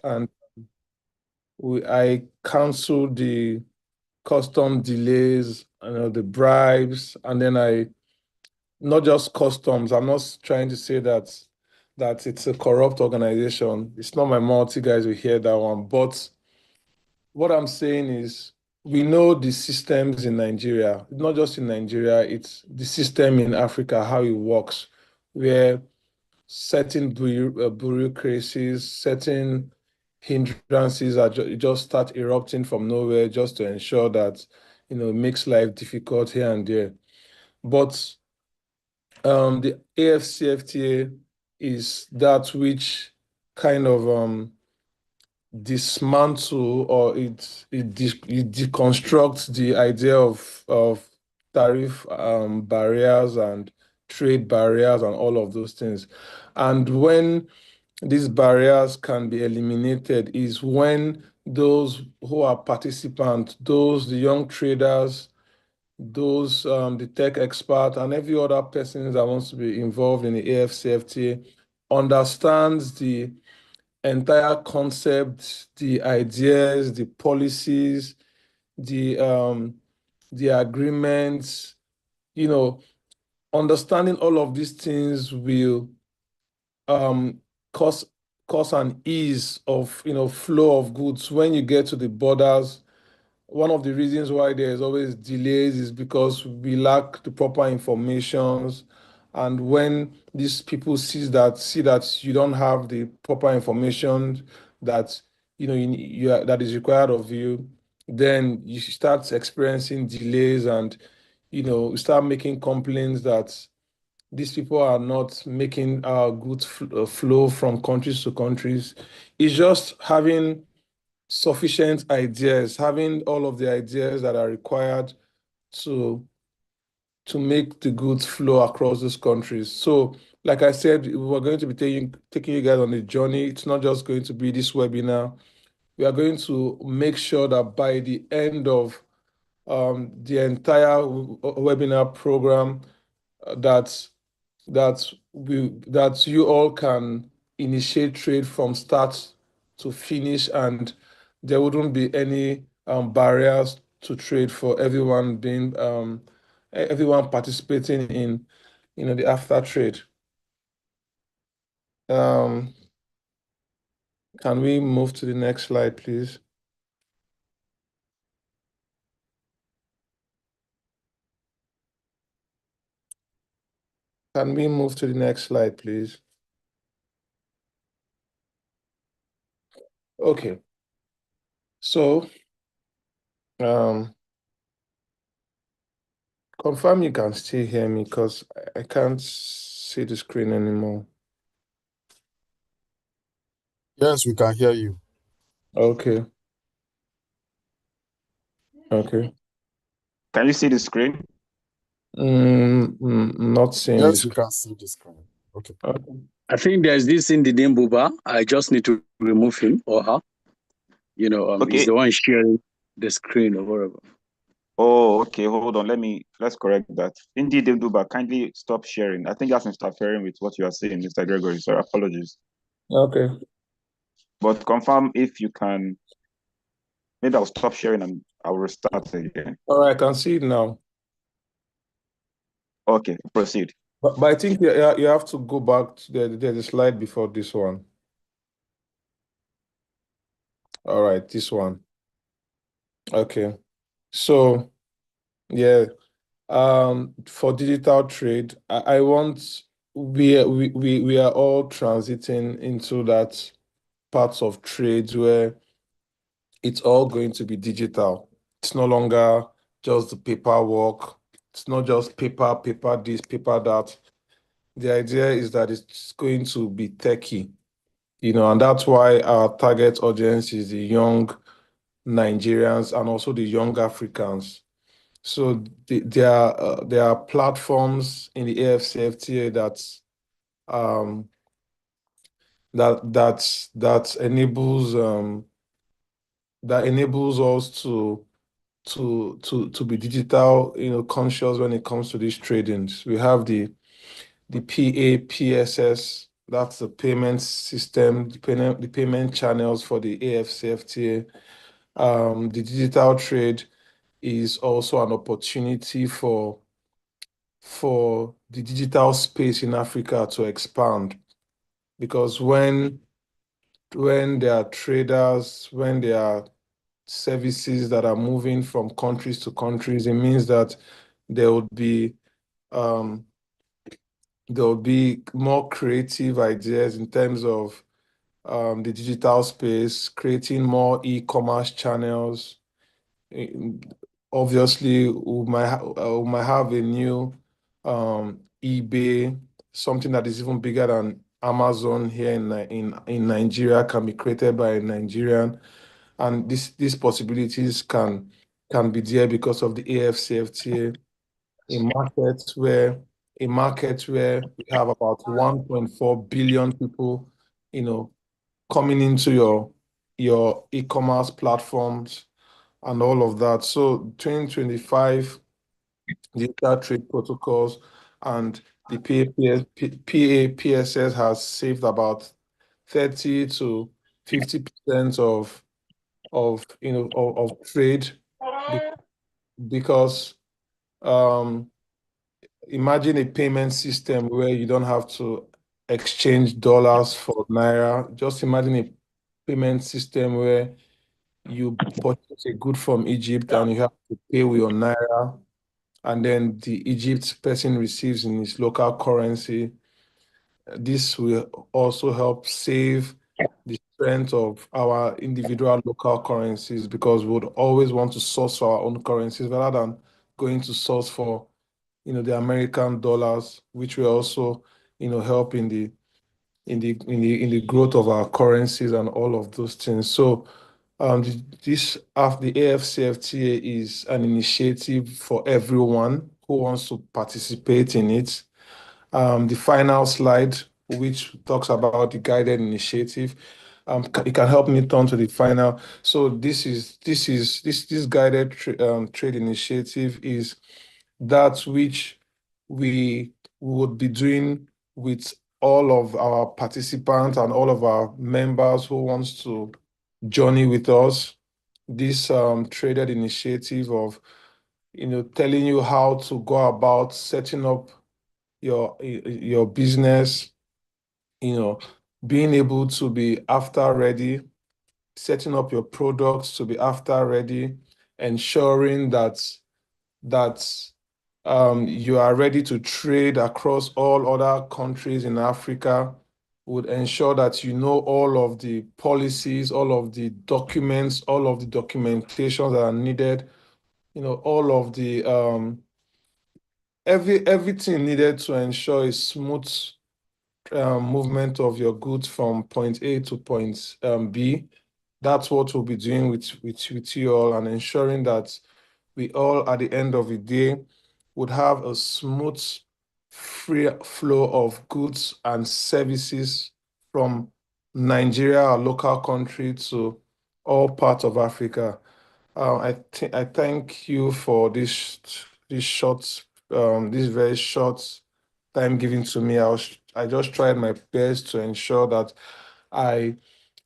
and I canceled the custom delays, the bribes, and then not just customs. I'm not trying to say that it's a corrupt organization. It's not my multi guys who hear that one. But what I'm saying is we know the systems in Nigeria, not just in Nigeria, it's the system in Africa, how it works, where certain bureaucracies, certain hindrances just start erupting from nowhere just to ensure that, it makes life difficult here and there. But the AfCFTA is that which kind of dismantle or it deconstructs the idea of tariff barriers and trade barriers and all of those things. And when these barriers can be eliminated is when those who are participants, the young traders, those the tech expert and every other person that wants to be involved in the AfCFTA understands the entire concept, the ideas, the policies, the um, the agreements, you know, understanding all of these things will um, cause an ease of flow of goods when you get to the borders. One of the reasons why there's always delays is because we lack the proper informations. And when these people see that you don't have the proper information that that is required of you, then you start experiencing delays and you start making complaints that these people are not making goods flow from countries to countries. It's just having sufficient ideas, having all of the ideas that are required to make the goods flow across those countries. So, like I said, we're going to be taking you guys on a journey. It's not just going to be this webinar. We are going to make sure that by the end of the entire webinar program, that that you all can initiate trade from start to finish, and there wouldn't be any barriers to trade for everyone participating in the after trade. Um, can we move to the next slide, please? Can we move to the next slide, please? Okay. So, um, confirm you can still hear me because I can't see the screen anymore. Yes, we can hear you. Okay. Okay. Can you see the screen? Not seeing Yes, this. we can see the screen. Okay. I think there's this in the name Buba. I just need to remove him or her. Okay. He's the one sharing the screen or whatever. Oh, okay. Hold on. Let's correct that. Indeed, Duba, kindly stop sharing. I think that's interfering with what you are saying, Mr. Gregory. So apologies. Okay. But confirm if you can. Maybe I'll stop sharing and I'll restart again. All right, I can see it now. Okay, proceed. But I think you have to go back to the slide before this one. All right, this one. Okay. So, yeah, for digital trade, I want we are all transiting into that parts of trades where it's all going to be digital. It's no longer just the paperwork. It's not just paper this, paper that. The idea is that it's going to be techy, and that's why our target audience is the young Nigerians and also the young Africans. So there are platforms in the AfCFTA um, that enables us to be digital, conscious when it comes to these tradings. We have the PAPSS That's the payment system, the payment channels for the AfCFTA. The digital trade is also an opportunity for the digital space in Africa to expand, because when there are traders, when there are services that are moving from countries to countries, it means that there would be um, there will be more creative ideas in terms of the digital space, creating more e-commerce channels. Eh, Obviously, we might have a new eBay, something that is even bigger than Amazon here in Nigeria, can be created by a Nigerian, and these possibilities can be there because of the AfCFTA. a market where a market where we have about 1.4 billion people, you know, coming into your e-commerce platforms and all of that. So 2025, the trade protocols and the PAPSS has saved about 30 to 50% of trade, be- because um imagine a payment system where you don't have to exchange dollars for naira. Just imagine a payment system where you purchase a good from Egypt and you have to pay with your naira, and then the Egypt person receives in his local currency. This will also help save the strength of our individual local currencies, because we would always want to source for our own currencies rather than going to source for the American dollars, which will also help in the growth of our currencies and all of those things. So this of the AfCFTA is an initiative for everyone who wants to participate in it. The final slide, which talks about the guided initiative, it can help me turn to the final. So this guided trade initiative is that which we would be doing with all of our participants and all of our members who wants to journey with us. This traded initiative of telling you how to go about setting up your business, you know, being able to be after ready, setting up your products to be after ready, ensuring that you are ready to trade across all other countries in Africa, would ensure that you know all of the policies, all of the documents, all of the documentations that are needed, all of the everything needed to ensure a smooth movement of your goods from point A to point B. That's what we'll be doing with you all, and ensuring that we all, at the end of the day, would have a smooth, free flow of goods and services from Nigeria, our local country, to all parts of Africa. I thank you for this short, this very short time given to me. I just tried my best to ensure that I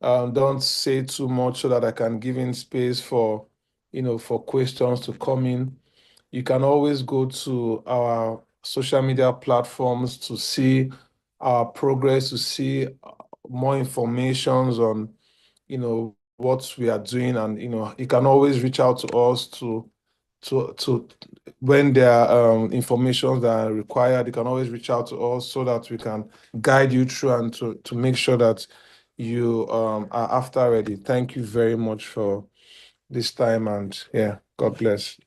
don't say too much, so that I can give in space for questions to come in. You can always go to our social media platforms to see our progress, to see more informations on what we are doing, and you can always reach out to us to when there are information that are required. You can always reach out to us so that we can guide you through, and to make sure that you are after ready. Thank you very much for this time, and yeah, God bless.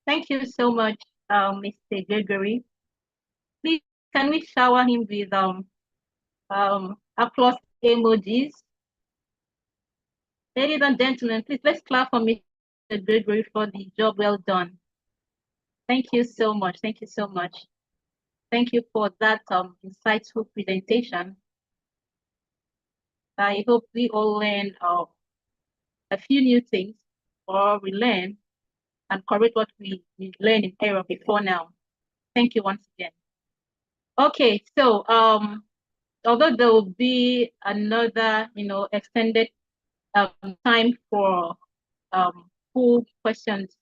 Thank you so much, Mr. Gregory. Please, can we shower him with applause emojis? Ladies and gentlemen, please let's clap for Mr. Gregory for the job well done. Thank you so much. Thank you so much. Thank you for that insightful presentation. I hope we all learned a few new things, or we learn and correct what we learned in error before now. Thank you once again. Okay, so although there will be another, extended time for full questions,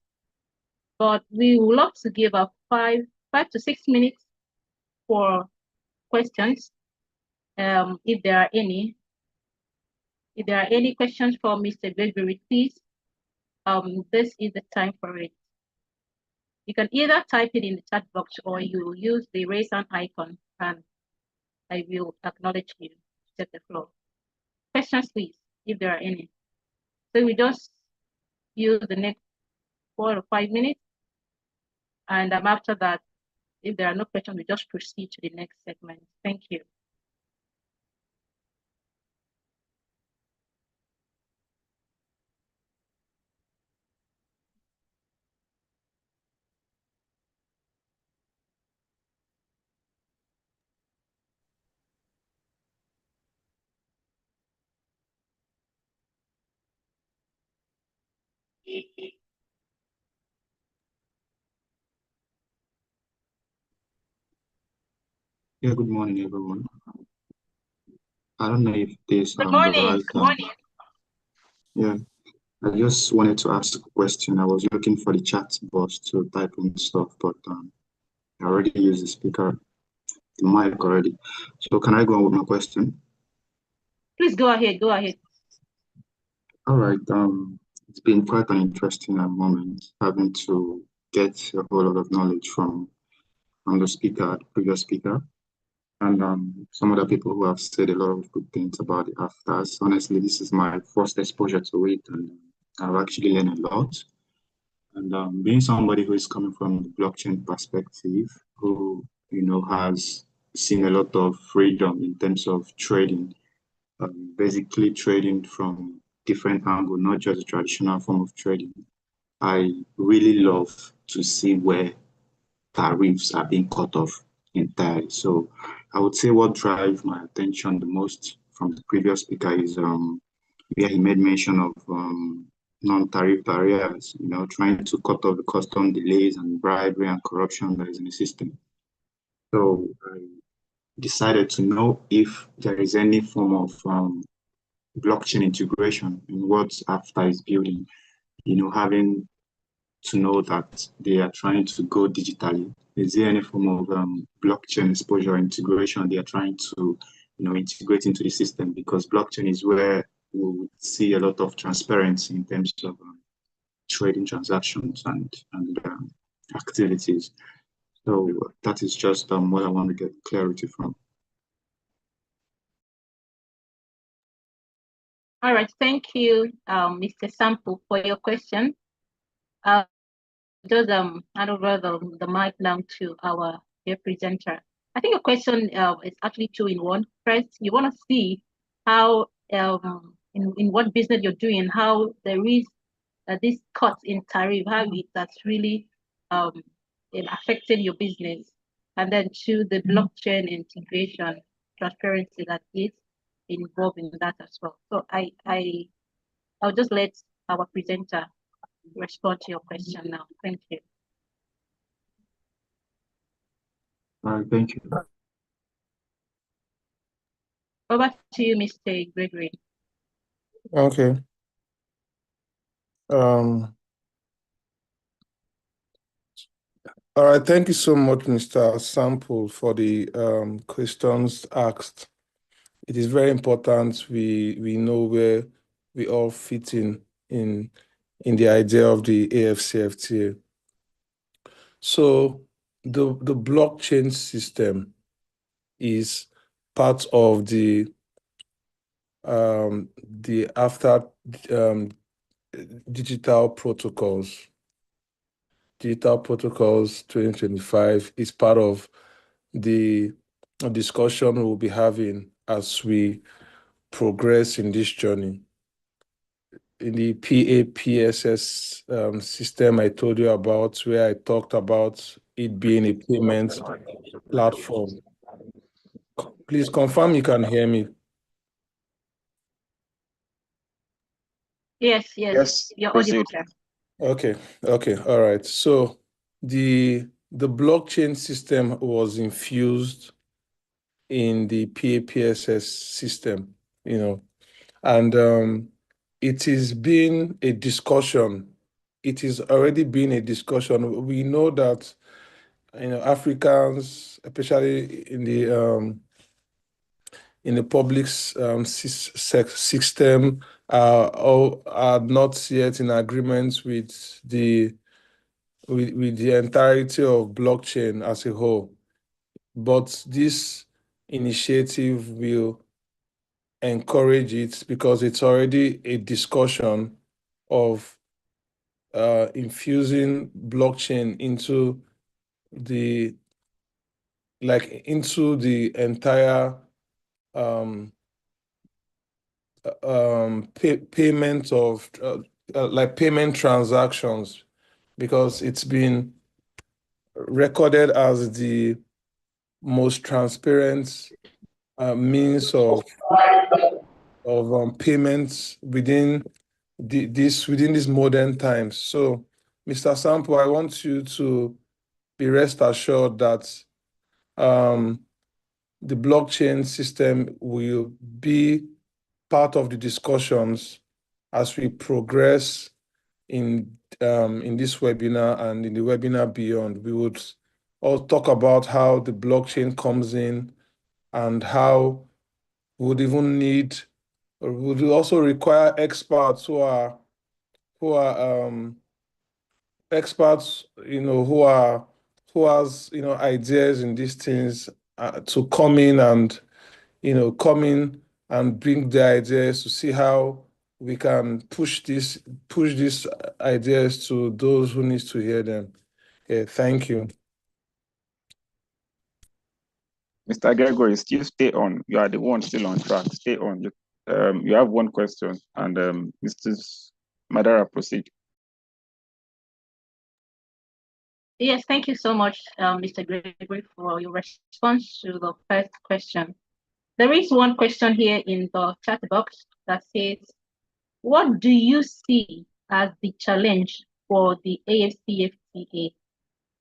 but we would love to give a 5 to 6 minutes for questions, if there are any. If there are any questions for Mr. Gregory, please, this is the time for it. You can either type it in the chat box or you use the raise hand icon and I will acknowledge you to take the floor. Questions, please, if there are any. So we just use the next 4 or 5 minutes, and after that, if there are no questions, we just proceed to the next segment. Thank you. Yeah, good morning, everyone. I don't know if this Good the morning. right Good morning. Yeah, I just wanted to ask a question. I was looking for the chat box to type in stuff, but I already used the mic already. So can I go on with my question? Please go ahead. Go ahead. All right. It's been quite an interesting moment having to get a whole lot of knowledge from the previous speaker, and some other people who have said a lot of good things about the AfTAs. Honestly, this is my first exposure to it, and I've actually learned a lot. And being somebody who is coming from the blockchain perspective, who has seen a lot of freedom in terms of trading, basically trading from different angle, not just a traditional form of trading. I really love to see where tariffs are being cut off entirely. So I would say what drives my attention the most from the previous speaker is where he made mention of non-tariff barriers, trying to cut off the custom delays and bribery and corruption that is in the system. So I decided to know if there is any form of blockchain integration in what AfTA is building, having to know that they are trying to go digitally. Is there any form of blockchain exposure integration they are trying to, integrate into the system? Because blockchain is where we would see a lot of transparency in terms of trading transactions and activities. So that is just what I want to get clarity from. All right. Thank you, Mr. Sample, for your question. Just hand over the mic now to our dear presenter. I think your question is actually two in one. First, you want to see how in what business you're doing, how there is this cut in tariff, how that's really affecting your business, and then to the blockchain integration transparency that is involved in that as well. So I'll just let our presenter respond to your question now. Thank you. All right, thank you. Over to you, Mr. Gregory. Okay. All right. Thank you so much, Mr. Sample, for the questions asked. It is very important we know where we all fit in the idea of the AfCFTA. So the blockchain system is part of the after digital protocols. Digital Protocols 2025 is part of the discussion we'll be having as we progress in this journey. PAPSS system I told you about, where I talked about it being a payment platform. Please confirm you can hear me. Yes, Yes, you're audible, proceed. sir. Okay, all right. So the blockchain system was infused in the PAPSS system, and it is been a discussion. It is already been a discussion. We know that Africans, especially in the public system, are not yet in agreement with the entirety of blockchain as a whole. But this initiative will encourage it because it's already a discussion of infusing blockchain the into the entire um, payment of payment transactions, because it's been recorded as the most transparent means of payments within these modern times. So, Mr. Sampo, I want you to be rest assured that um, the blockchain system will be part of the discussions as we progress in this webinar and in the webinar beyond. We would all talk about how the blockchain comes in and how we would even need, or would also require experts who are experts, who has ideas in these things to come in and bring the ideas to see how we can push these ideas to those who needs to hear them. Okay, thank you. Mr. Gregory, still stay on. You are the one still on track. Stay on. You have one question, and Mr. Madara, proceed. Yes, thank you so much, Mr. Gregory, for your response to the first question. There is one question here in the chat box that says, what do you see as the challenge for the AfCFTA?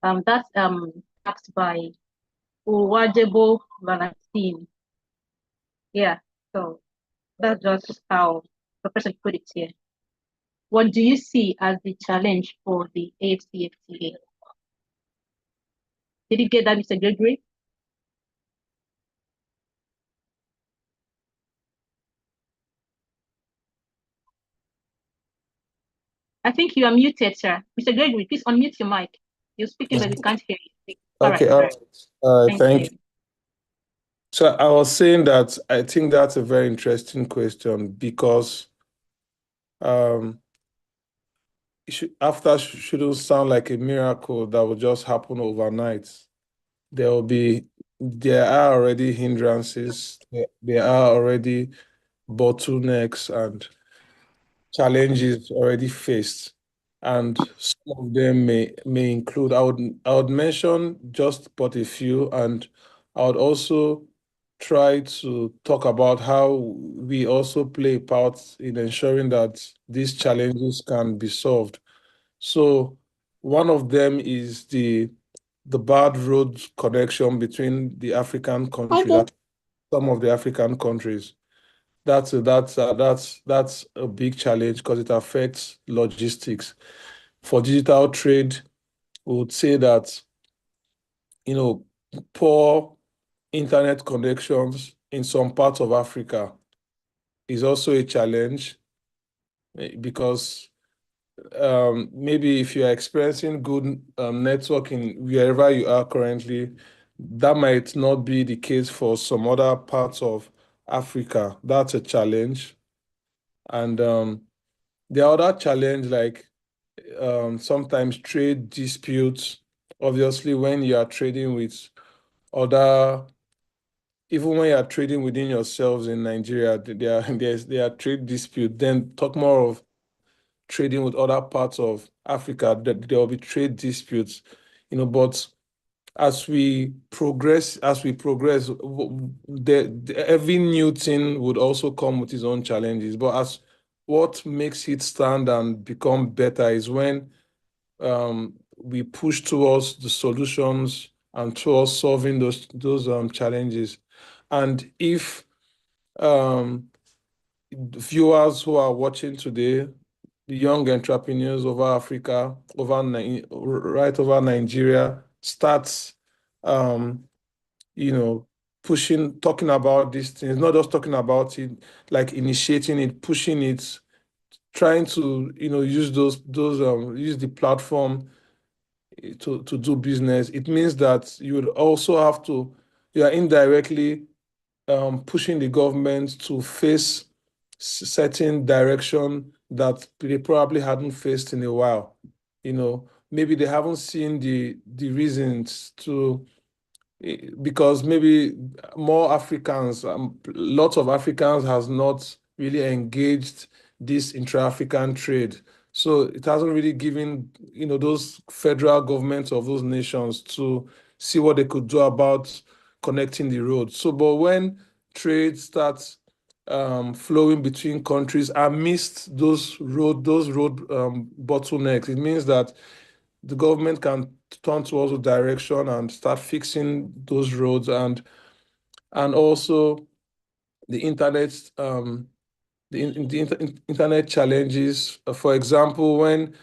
That's asked by Owajebo Valentine. Yeah, so that's just how the person put it here. What do you see as the challenge for the AfCFTA? Did you get that, Mr. Gregory? I think you are muted, sir. Mr. Gregory, please unmute your mic. You're speaking, but we can't hear you. All right, Okay, all right. all right, thank Thank you. So I was saying that I think that's a very interesting question because um, AfCFTA shouldn't sound like a miracle that will just happen overnight. There are already hindrances, there are already bottlenecks and challenges already faced, and some of them may include. I would mention just but a few, and I would also try to talk about how we also play a part in ensuring that these challenges can be solved. So one of them is the bad road connection between the African countries, some of the African countries. That's a big challenge because it affects logistics. For digital trade, we would say that, poor internet connections in some parts of Africa is also a challenge, because maybe if you're experiencing good networking wherever you are currently, that might not be the case for some other parts of Africa. That's a challenge. And the other challenge, like sometimes trade disputes, obviously, when you are trading with other, even when you are trading within yourselves in Nigeria, there are trade disputes. Then talk more of trading with other parts of Africa, that there will be trade disputes, but as we progress, every new thing would also come with its own challenges. But as what makes it stand and become better is when we push towards the solutions and towards solving those challenges. And if viewers who are watching today, the young entrepreneurs over Africa, right over Nigeria, starts talking about these things, not just talking about it, like initiating it, pushing it, trying to, use use the platform to do business. It means that you would also you are indirectly pushing the government to face certain direction that they probably hadn't faced in a while. Maybe they haven't seen the reasons because maybe more Africans, lots of Africans has not really engaged this intra-African trade. So it hasn't really given, those federal governments of those nations to see what they could do about connecting the road. So, but when trade starts flowing between countries amidst those road bottlenecks, it means that the government can turn towards a direction and start fixing those roads, and also the internet internet challenges. For example, when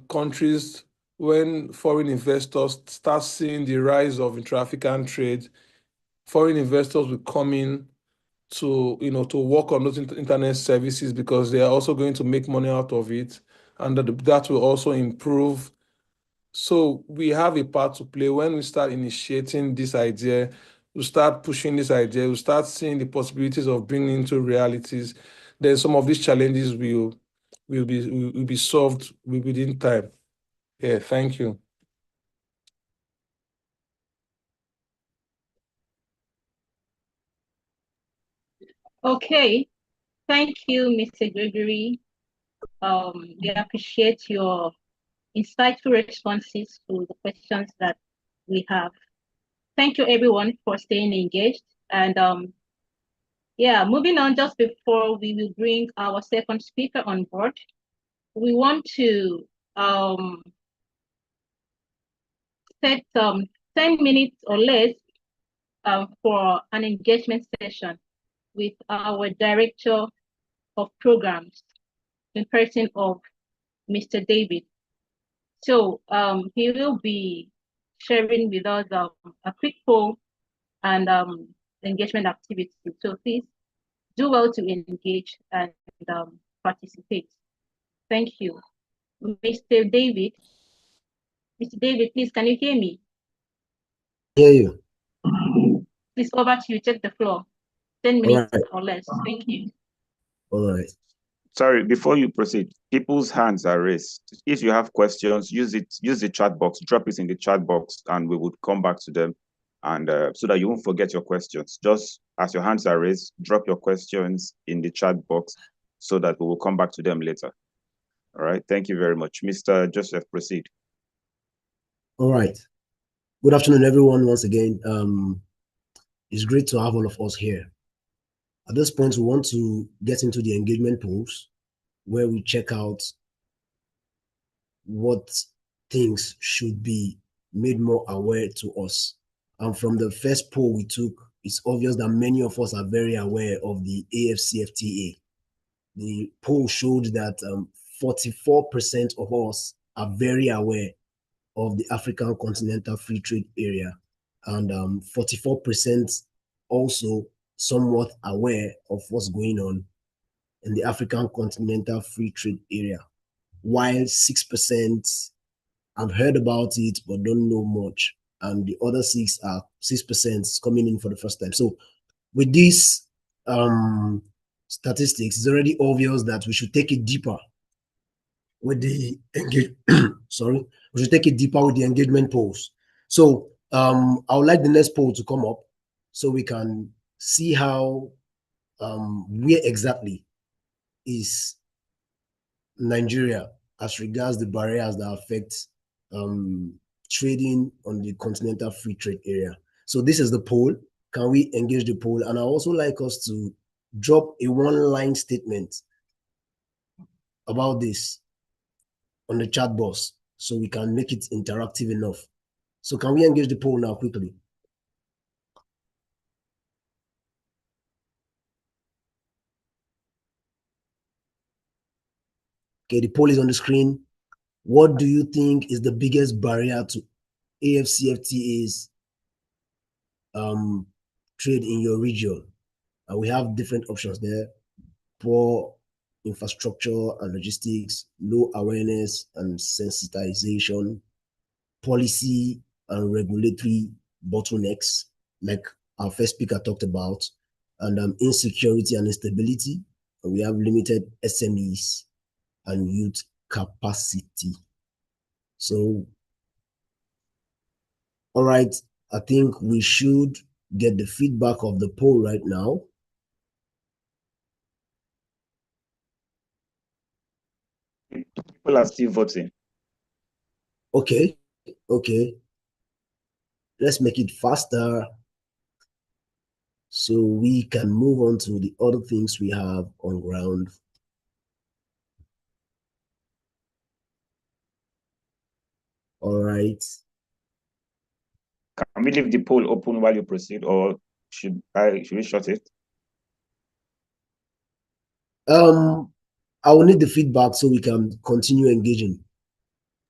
countries when foreign investors start seeing the rise of intra-African trade, foreign investors will come in to work on those internet services because they are also going to make money out of it, and that will also improve. So we have a part to play when we start initiating this idea, we start pushing this idea, we start seeing the possibilities of bringing into realities. Then some of these challenges will be solved within time. Yeah, thank you. Okay, thank you, Mr. Gregory. We appreciate your insightful responses to the questions that we have. Thank you, everyone, for staying engaged. And yeah, moving on, just before we will bring our second speaker on board, we want to set 10 minutes or less for an engagement session with our Director of Programs, in person of Mr. David. So he will be sharing with us a quick poll and engagement activity. So please do well to engage and participate. Thank you. Mr. David. Mr. David, please, can you hear me? Hear you. Please, over to you. Take the floor. 10 minutes or less. Thank you. All right. Sorry, before you proceed, people's hands are raised. If you have questions, use the chat box, drop it in the chat box, and we would come back to them, and so that you won't forget your questions. Just as your hands are raised, drop your questions in the chat box so that we will come back to them later. All right, thank you very much. Mr. Joseph, proceed. All right. Good afternoon, everyone, once again. It's great to have all of us here. At this point, we want to get into the engagement polls where we check out what things should be made more aware to us. And from the first poll we took, it's obvious that many of us are very aware of the AfCFTA. The poll showed that 44% of us are very aware of the African Continental Free Trade Area, and 44% also somewhat aware of what's going on in the African Continental Free Trade Area, while 6% have heard about it but don't know much, and the other 6% coming in for the first time. So with these statistics, it's already obvious that we should take it deeper with the we should take it deeper with the engagement polls. So I would like the next poll to come up so we can see how where exactly is Nigeria as regards the barriers that affect trading on the continental free trade area. So this is the poll. Can we engage the poll? And I also like us to drop a one-line statement about this on the chat box so we can make it interactive enough. So can we engage the poll now quickly? Okay, the poll is on the screen. What do you think is the biggest barrier to AfCFTA's trade in your region? And we have different options there: poor infrastructure and logistics, low awareness and sensitization, policy and regulatory bottlenecks, like our first speaker talked about, and insecurity and instability. And we have limited SMEs and youth capacity. So, all right, I think we should get the feedback of the poll right now. People are still voting. Okay. Let's make it faster so we can move on to the other things we have on ground. All right. Can we leave the poll open while you proceed, or should we shut it? I will need the feedback so we can continue engaging.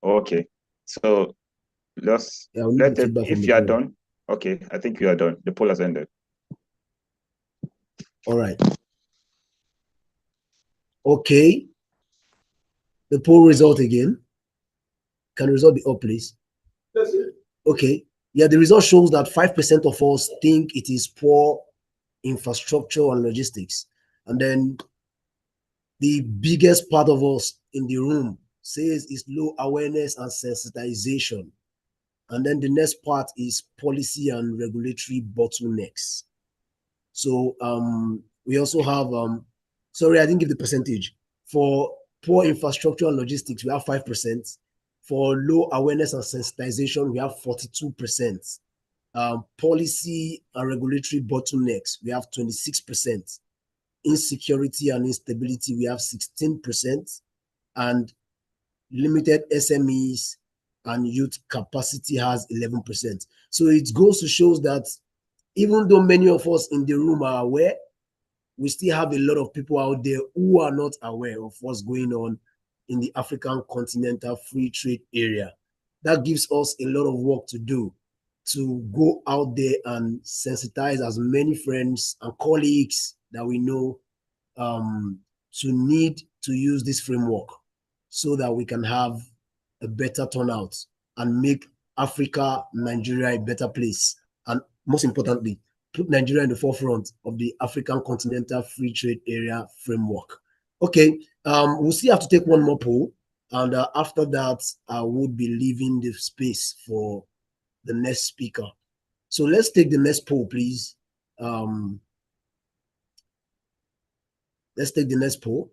Okay. So let's let it, if you are done. Okay, I think you are done. The poll has ended. All right. Okay. The poll result again. Can the result be up, please? Yes, sir. Okay. Yeah, the result shows that 5% of us think it is poor infrastructure and logistics. And then the biggest part of us in the room says it's low awareness and sensitization. And then the next part is policy and regulatory bottlenecks. So we also have, sorry, I didn't give the percentage. For poor infrastructure and logistics, we have 5%. For low awareness and sensitization, we have 42%. Policy and regulatory bottlenecks, we have 26%. Insecurity and instability, we have 16%. And limited SMEs and youth capacity has 11%. So it goes to show that even though many of us in the room are aware, we still have a lot of people out there who are not aware of what's going on in the African continental free trade area. That gives us a lot of work to do to go out there and sensitize as many friends and colleagues that we know to need to use this framework so that we can have a better turnout and make Africa, Nigeria a better place. And most importantly, put Nigeria in the forefront of the African Continental Free Trade Area framework. Okay, we'll still have to take one more poll. And after that, I would be leaving the space for the next speaker. So let's take the next poll, please. Let's take the next poll.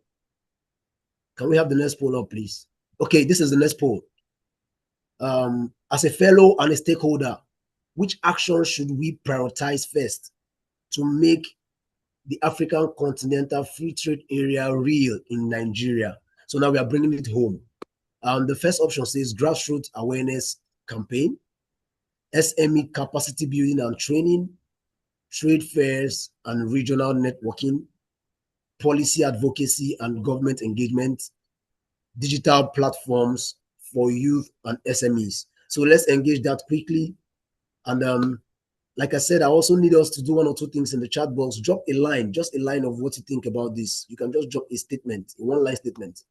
Can we have the next poll up, please? Okay, this is the next poll. As a fellow and a stakeholder, which action should we prioritize first to make the African Continental Free Trade Area real in Nigeria? So now we are bringing it home. The first option says grassroots awareness campaign, SME capacity building and training, trade fairs and regional networking, policy advocacy and government engagement, digital platforms for youth and SMEs. So let's engage that quickly. And like I said, I also need us to do one or two things in the chat box. Drop a line, just a line of what you think about this. You can just drop a statement, a one-line statement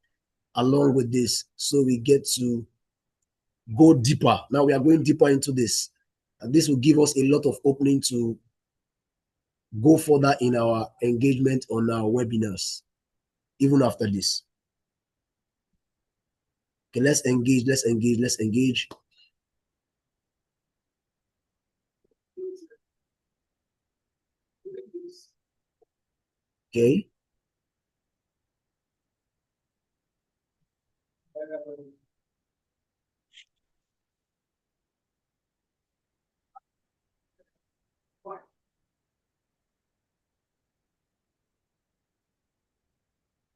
along with this so we get to go deeper. Now we are going deeper into this. And this will give us a lot of opening to go further in our engagement on our webinars, even after this. Okay, let's engage. Okay.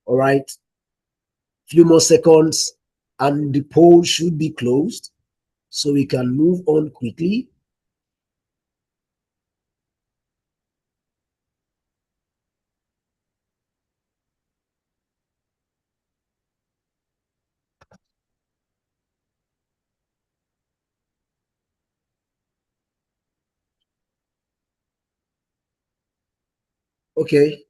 All right. Few more seconds and the poll should be closed. So we can move on quickly. Okay.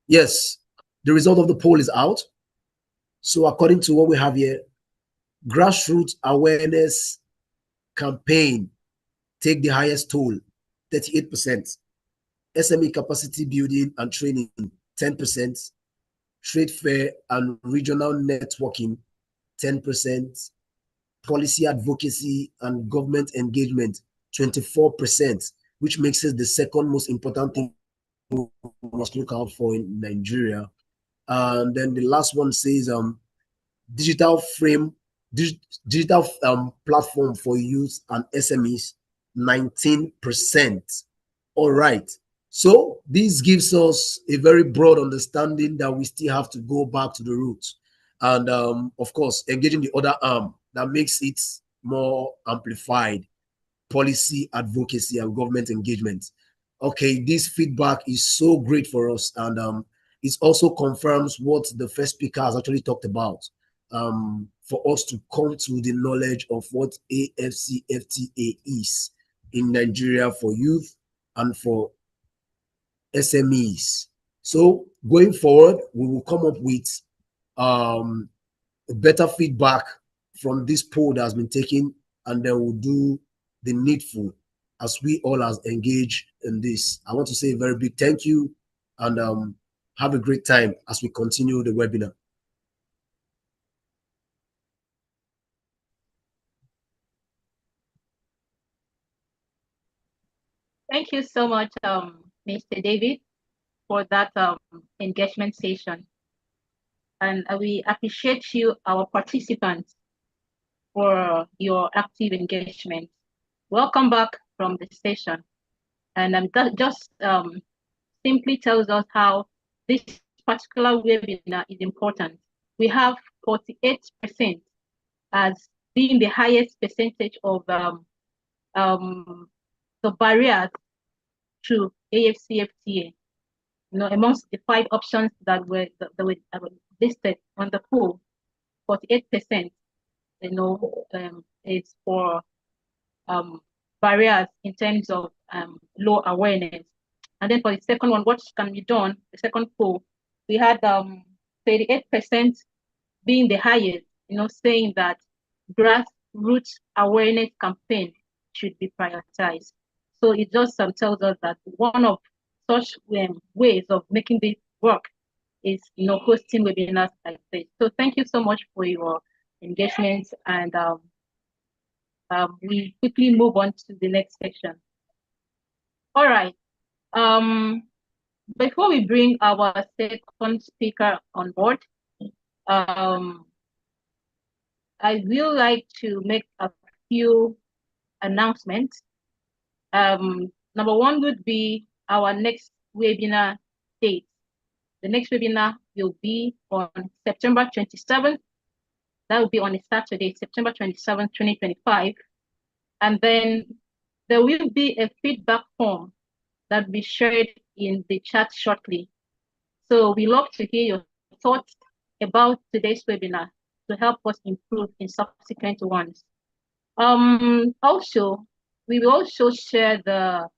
Yes, the result of the poll is out. So according to what we have here, grassroots awareness campaign take the highest toll, 38%. SME capacity building and training, 10%. Trade fair and regional networking, 10%. Policy advocacy and government engagement, 24%, which makes it the second most important thing we must look out for in Nigeria. And then the last one says digital frame, digital platform for youth and SMEs, 19%. All right. So this gives us a very broad understanding that we still have to go back to the roots. And of course, engaging the other arm that makes it more amplified, policy advocacy and government engagement. Okay, this feedback is so great for us, and it also confirms what the first speaker has actually talked about. For us to come to the knowledge of what AfCFTA is in Nigeria for youth and for SMEs. So going forward, we will come up with better feedback from this poll that has been taken, and then we'll do the needful as we all as engage in this. I want to say a very big thank you, and have a great time as we continue the webinar. Thank you so much, Mr. David, for that engagement session. And we appreciate you, our participants, for your active engagement. Welcome back from the session. And that just simply tells us how this particular webinar is important. We have 48% as being the highest percentage of the barriers to AfCFTA. Amongst the 5 options that were listed on the pool, 48%, is for barriers in terms of low awareness. And then for the second one, what can be done? The second poll, we had 38% being the highest, saying that grassroots awareness campaign should be prioritized. So it just tells us that one of such ways of making this work is, hosting webinars like this. So thank you so much for your engagement, and we quickly move on to the next section. All right. Before we bring our second speaker on board, I will like to make a few announcements. Number one would be our next webinar date. The next webinar will be on September 27th. That will be on a Saturday, September 27th, 2025. And then there will be a feedback form that will be shared in the chat shortly. So we love to hear your thoughts about today's webinar to help us improve in subsequent ones. Also, we will also share the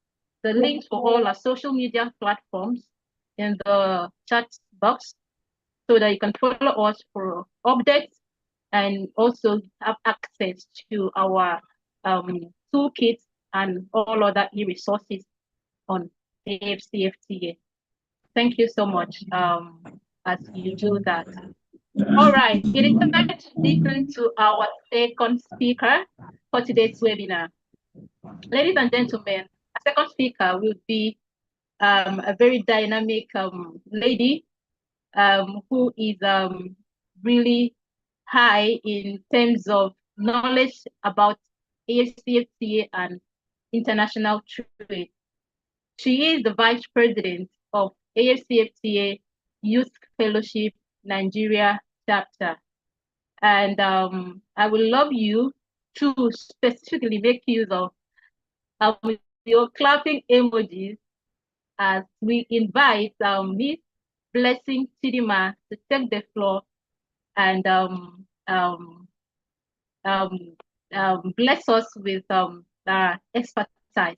links for all our social media platforms in the chat box so that you can follow us for updates and also have access to our toolkits and all other e-resources on AfCFTA. Thank you so much as you do that. All right, it is time to listen to our second speaker for today's webinar. Ladies and gentlemen, our second speaker will be a very dynamic lady who is really high in terms of knowledge about AfCFTA and international trade. She is the Vice President of AfCFTA Youth Fellowship Nigeria chapter. And I would love you to specifically make use of your clapping emojis as we invite Miss Blessing Chidima to take the floor and bless us with expertise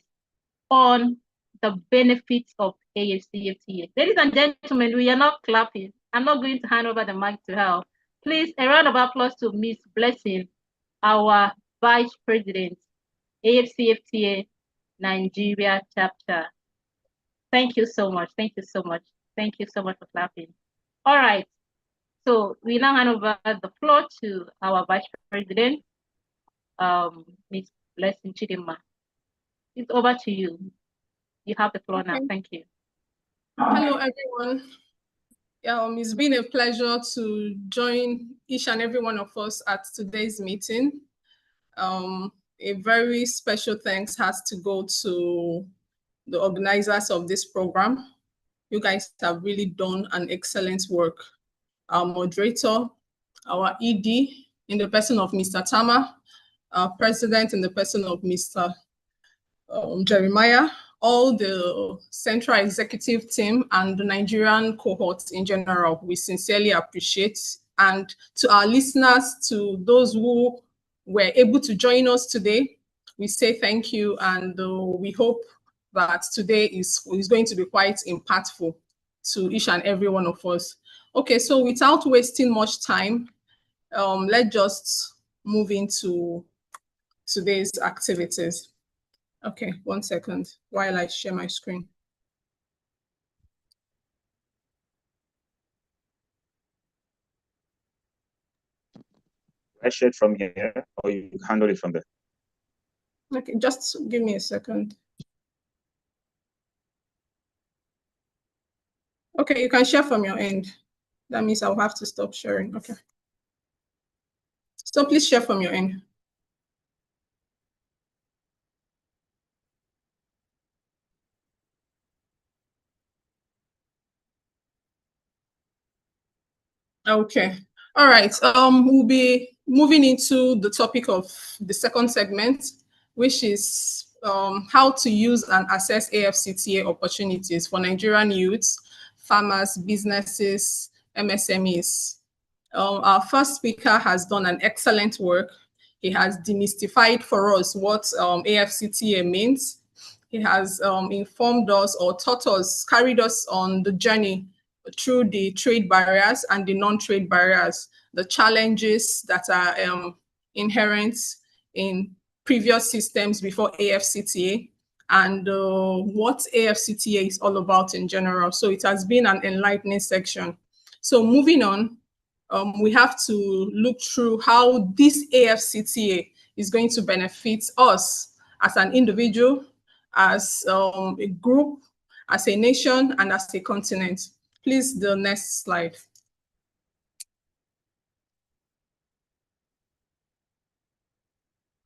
on the benefits of AfCFTA. Ladies and gentlemen, we are not clapping. I'm not going to hand over the mic to her. Please, a round of applause to Miss Blessing, our Vice President, AfCFTA Nigeria chapter. Thank you so much. Thank you so much. Thank you so much for clapping. All right. So we now hand over the floor to our Vice President, Ms. Blessing Chidima. It's over to you. You have the floor now. Thank you. Hello, everyone. It's been a pleasure to join each and every one of us at today's meeting. A very special thanks has to go to the organizers of this program. You guys have really done an excellent work. Our moderator, our ED in the person of Mr. Tama, our president in the person of Mr. Jeremiah, all the central executive team and the Nigerian cohorts in general, we sincerely appreciate. And to our listeners, to those who were able to join us today, we say thank you, and we hope that today is going to be quite impactful to each and every one of us. Okay, so without wasting much time, let's just move into today's activities. Okay, 1 second while I share my screen. I share it from here, or you handle it from there? Okay, just give me a second. Okay, you can share from your end. That means I'll have to stop sharing. Okay. So please share from your end. Okay. All right. We'll be moving into the topic of the second segment, which is how to use and assess AfCFTA opportunities for Nigerian youths, farmers, businesses, MSMEs. Our first speaker has done an excellent work. He has demystified for us what AfCFTA means. He has informed us or taught us, carried us on the journey through the trade barriers and the non-trade barriers, the challenges that are inherent in previous systems before AfCFTA, and what AfCFTA is all about in general. So it has been an enlightening section. So moving on, we have to look through how this AfCFTA is going to benefit us as an individual, as a group, as a nation, and as a continent. Please, the next slide.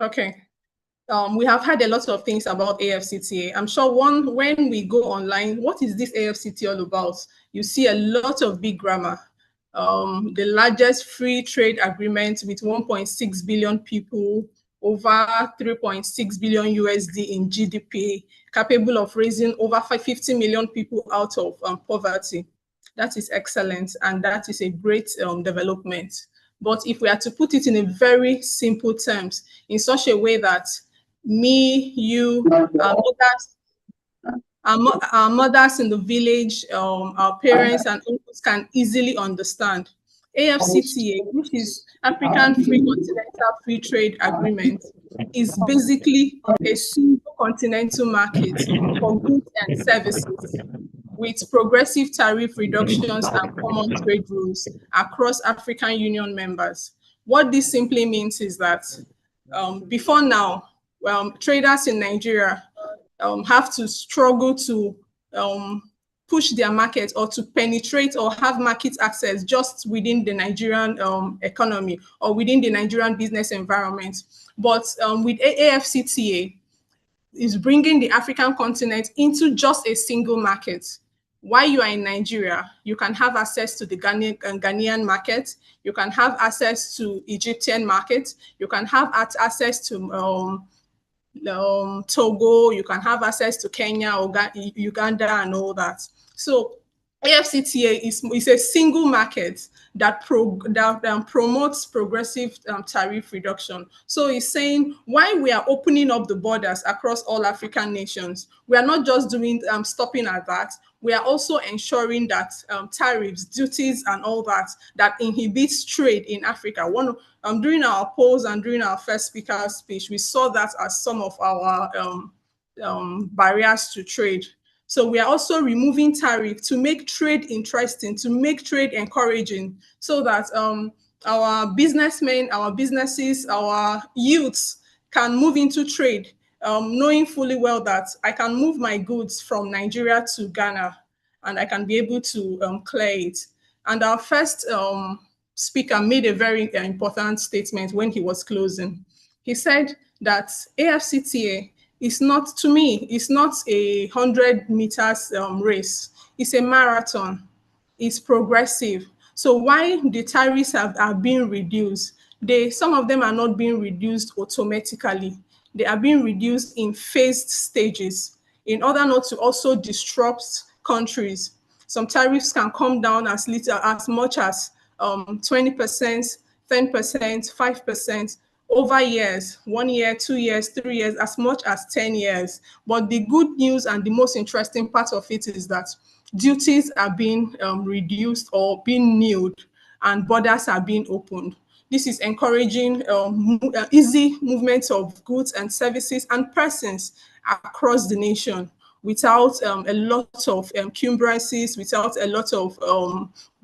Okay. We have heard a lot of things about AfCFTA. I'm sure when we go online, what is this AfCFTA all about? You see a lot of big grammar. The largest free trade agreement with 1.6 billion people, over 3.6 billion USD in GDP, capable of raising over 50 million people out of poverty. That is excellent, and that is a great development. But if we are to put it in a very simple terms, in such a way that me, you, our mothers in the village, our parents and uncles can easily understand, AfCFTA, which is African Free Continental Free Trade Agreement, is basically a single continental market for goods and services, with progressive tariff reductions and common trade rules across African Union members. What this simply means is that before now, traders in Nigeria have to struggle to push their market or to penetrate or have market access just within the Nigerian economy or within the Nigerian business environment. But with AfCFTA, is bringing the African continent into just a single market. while you are in Nigeria, you can have access to the Ghanaian market, you can have access to Egyptian market, you can have access to Togo, you can have access to Kenya, Uganda, and all that. So AfCFTA is a single market that promotes progressive tariff reduction. So it's saying why we are opening up the borders across all African nations, we are not just doing stopping at that. We are also ensuring that tariffs, duties, and all that inhibits trade in Africa. During our polls and during our first speaker's speech, we saw that as some of our barriers to trade. So we are also removing tariff to make trade interesting, to make trade encouraging, so that our businessmen, our businesses, our youths can move into trade, knowing fully well that I can move my goods from Nigeria to Ghana and I can be able to clear it. And our first speaker made a very important statement when he was closing. He said that AfCFTA is not, to me, it's not a 100 meters race. It's a marathon. It's progressive. So why the tariffs are being reduced, some of them are not being reduced automatically. They are being reduced in phased stages in order not to also disrupt countries. Some tariffs can come down as little as much as 20%, 10%, 5% over years, 1 year, 2 years, 3 years, as much as 10 years. But the good news and the most interesting part of it is that duties are being reduced or being nilled, and borders are being opened. This is encouraging easy movement of goods and services and persons across the nation without a lot of encumbrances, without a lot of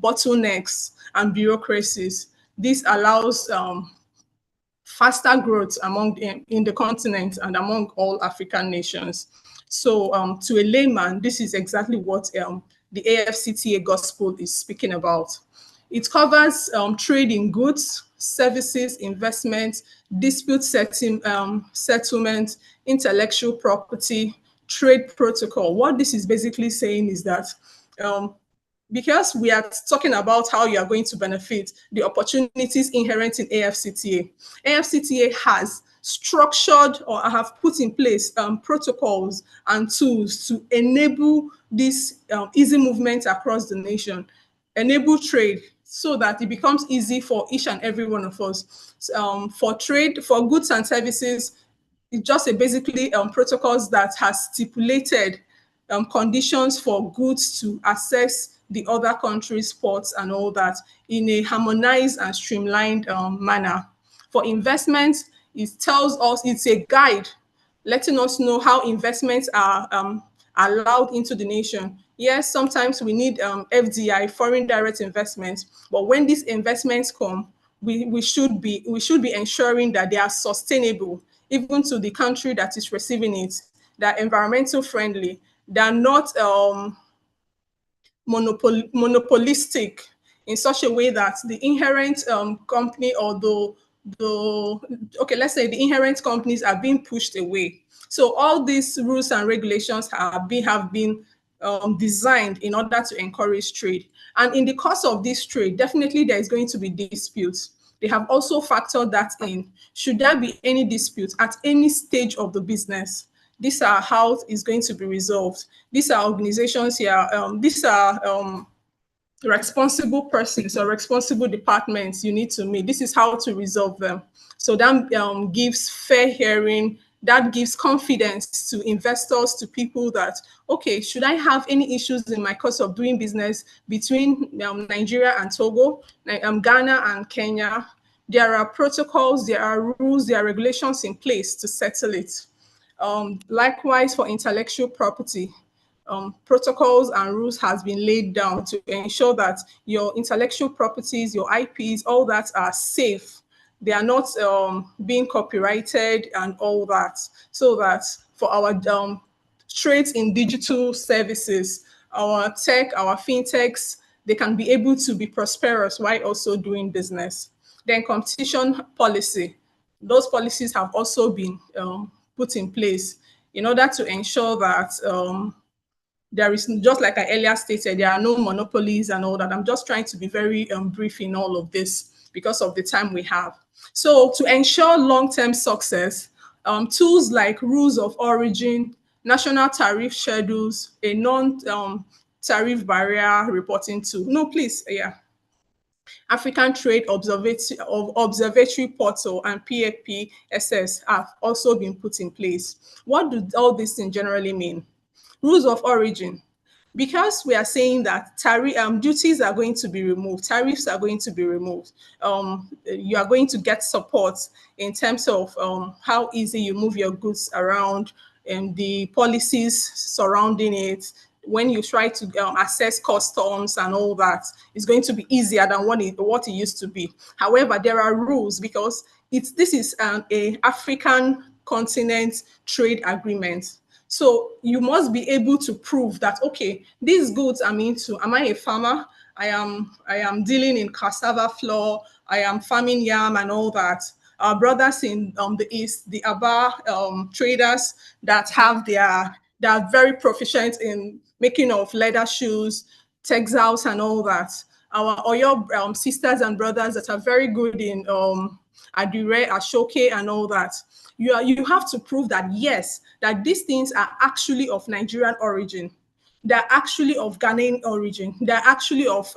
bottlenecks and bureaucracies. This allows faster growth in the continent and among all African nations. So to a layman, this is exactly what the AfCFTA gospel is speaking about. It covers trade in goods, services, investment, dispute settlement, intellectual property, trade protocol. What this is basically saying is that because we are talking about how you are going to benefit the opportunities inherent in AfCFTA. AfCFTA has structured or have put in place protocols and tools to enable this easy movement across the nation, enable trade so that it becomes easy for each and every one of us. For trade, for goods and services, it's just basically protocols that has stipulated conditions for goods to access the other countries' ports and all that in a harmonized and streamlined manner. For investments, it tells us, it's a guide letting us know how investments are allowed into the nation. Yes, sometimes we need FDI, foreign direct investments, but when these investments come, we should be ensuring that they are sustainable, even to the country that is receiving it, that are environmental friendly, they are not monopolistic in such a way that the inherent company or let's say the inherent companies are being pushed away. So all these rules and regulations have been designed in order to encourage trade. And in the course of this trade, definitely there is going to be disputes. They have also factored that in. Should there be any dispute at any stage of the business, these are how it's going to be resolved. These are organizations here, these are responsible persons or responsible departments you need to meet. This is how to resolve them. So that gives fair hearing, that gives confidence to investors, to people that, okay, should I have any issues in my course of doing business between Nigeria and Togo, Ghana and Kenya? There are protocols, there are rules, there are regulations in place to settle it. Likewise, for intellectual property, protocols and rules has been laid down to ensure that your intellectual properties, your IPs, all that are safe. They are not being copyrighted and all that. So that for our trades in digital services, our tech, our fintechs, they can be able to be prosperous while also doing business. Then competition policy. Those policies have also been put in place in order to ensure that there is, just like I earlier stated, there are no monopolies and all that. I'm just trying to be very brief in all of this because of the time we have. So to ensure long-term success, tools like rules of origin, national tariff schedules, a non-tariff barrier reporting tool. No, please, yeah. African Trade Observatory Portal and PAPSS have also been put in place. What do all these things generally mean? Rules of origin. Because we are saying that duties are going to be removed, tariffs are going to be removed, you are going to get support in terms of how easy you move your goods around and the policies surrounding it. When you try to assess customs and all that, it's going to be easier than what it used to be. However, there are rules because this is a African continent trade agreement. So you must be able to prove that, okay, these goods I'm into, am I a farmer? I am dealing in cassava flour, I am farming yam and all that. Our brothers in the East, the Aba traders that are very proficient in making of leather shoes, textiles and all that. Our Oyo sisters and brothers that are very good in Adire, Ashoke and all that. You have to prove that, yes, that these things are actually of Nigerian origin. They're actually of Ghanaian origin. They're actually of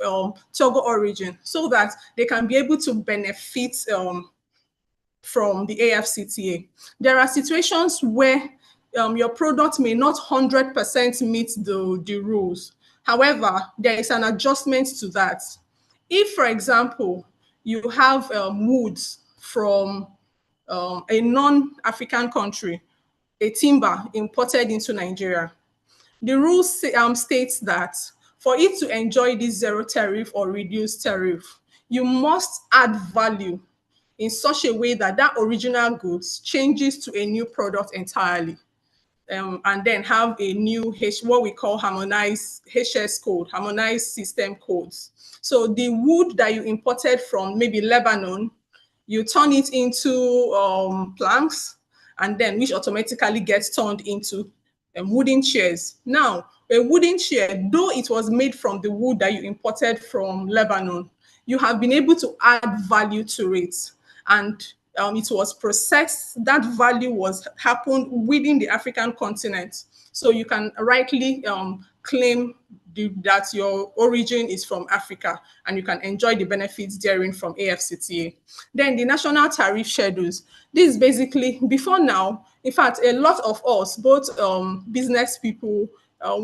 Togo origin, so that they can be able to benefit from the AfCFTA. There are situations where your product may not 100% meet the rules. However, there is an adjustment to that. If, for example, you have woods from a non-African country, a timber imported into Nigeria, the rules states that for it to enjoy this zero tariff or reduced tariff, you must add value in such a way that that original goods changes to a new product entirely. And then have a new what we call harmonized HS code, harmonized system codes. So the wood that you imported from maybe Lebanon, you turn it into planks, and then which automatically gets turned into wooden chairs. Now, a wooden chair, though it was made from the wood that you imported from Lebanon, you have been able to add value to it. And it was processed, that value happened within the African continent. So you can rightly claim that your origin is from Africa and you can enjoy the benefits therein from AfCFTA. Then the national tariff schedules. This is basically, before now, in fact, a lot of us, both business people,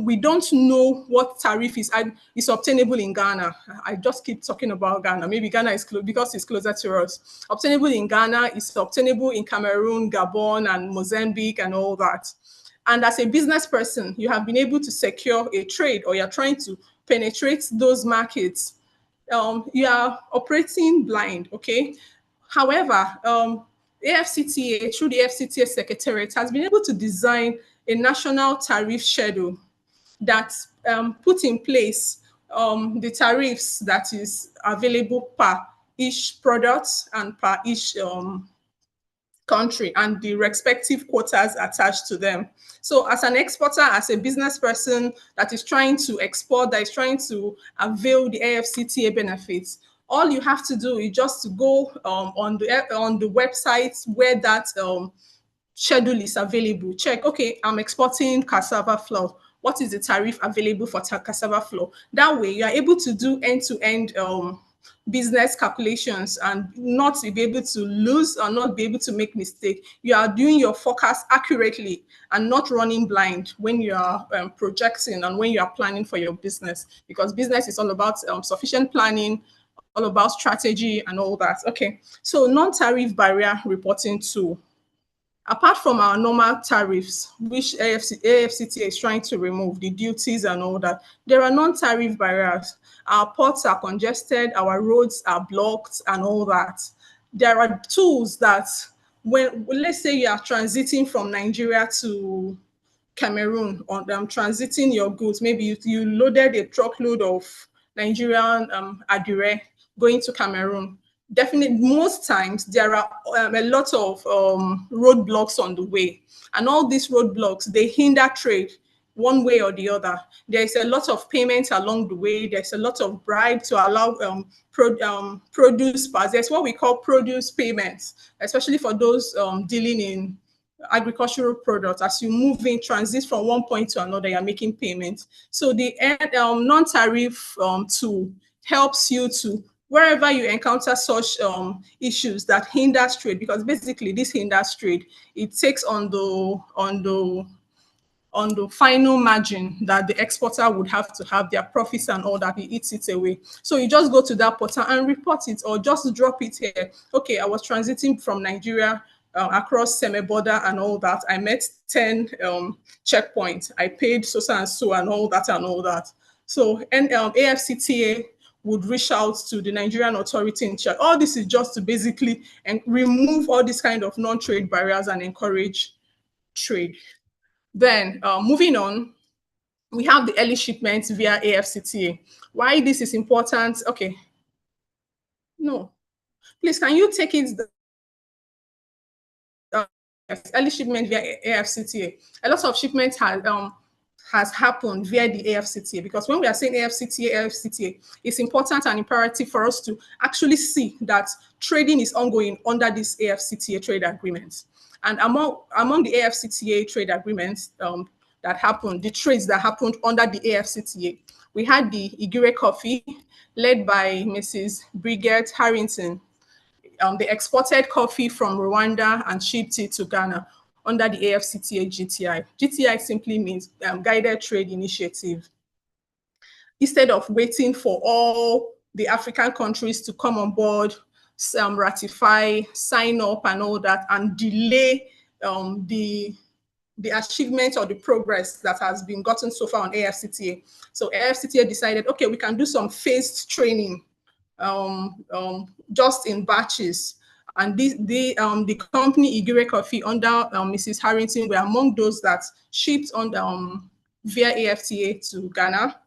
we don't know what tariff is obtainable in Ghana. I just keep talking about Ghana. Maybe Ghana is because it's closer to us. Obtainable in Ghana is obtainable in Cameroon, Gabon, and Mozambique, and all that. And as a business person, you have been able to secure a trade, or you're trying to penetrate those markets. You are operating blind, okay? However, AfCFTA, through the AfCFTA Secretariat, has been able to design a national tariff schedule that put in place the tariffs that is available per each product and per each country and the respective quotas attached to them. So as an exporter, as a business person that is trying to export, that is trying to avail the AfCFTA benefits, all you have to do is just to go on the website where that schedule is available. Check, okay, I'm exporting cassava flour. What is the tariff available for cassava flour? That way, you are able to do end-to-end business calculations and not be able to lose or not be able to make mistake. You are doing your forecast accurately and not running blind when you are projecting and when you are planning for your business, because business is all about sufficient planning, all about strategy and all that. Okay, so non-tariff barrier reporting tool. Apart from our normal tariffs, which AfCFTA is trying to remove, the duties and all that, there are non-tariff barriers. Our ports are congested, our roads are blocked and all that. There are tools that when, let's say you are transiting from Nigeria to Cameroon, or transiting your goods, maybe you loaded a truckload of Nigerian Adire going to Cameroon. Definitely, most times there are a lot of roadblocks on the way, and all these roadblocks, they hinder trade. one way or the other. There's a lot of payments along the way. There's a lot of bribe to allow produce pass. There's what we call produce payments, especially for those dealing in agricultural products. As you move in, transit from one point to another, you're making payments. So the non-tariff tool helps you to, wherever you encounter such issues that hinders trade, because basically this hinders trade, it takes on the final margin that the exporter would have to have their profits and all that, he eats it away. So you just go to that portal and report it, or just drop it here. Okay, I was transiting from Nigeria across semi border and all that. I met 10 checkpoints. I paid so and so and all that and all that. So AfCFTA would reach out to the Nigerian authority in charge. All this is just to basically remove all these kind of non-trade barriers and encourage trade. Then moving on, we have the early shipments via AfCFTA. Why this is important? Okay. No. Please, can you take it? Early shipment via AfCFTA. A lot of shipments has happened via the AfCFTA, because when we are saying AfCFTA, it's important and imperative for us to actually see that trading is ongoing under this AfCFTA trade agreement. And among the AfCFTA trade agreements that happened, the trades that happened under the AfCFTA, we had the Igire coffee led by Mrs. Bridget Harrington. They exported coffee from Rwanda and shipped it to Ghana under the AfCFTA GTI. GTI simply means Guided Trade Initiative. Instead of waiting for all the African countries to come on board, ratify, sign up and all that, and delay the achievement or the progress that has been gotten so far on AfCFTA. So AfCFTA decided, okay, we can do some phased training just in batches. And the company Igire Coffee under Mrs. Harrington were among those that shipped on via AfCFTA to Ghana.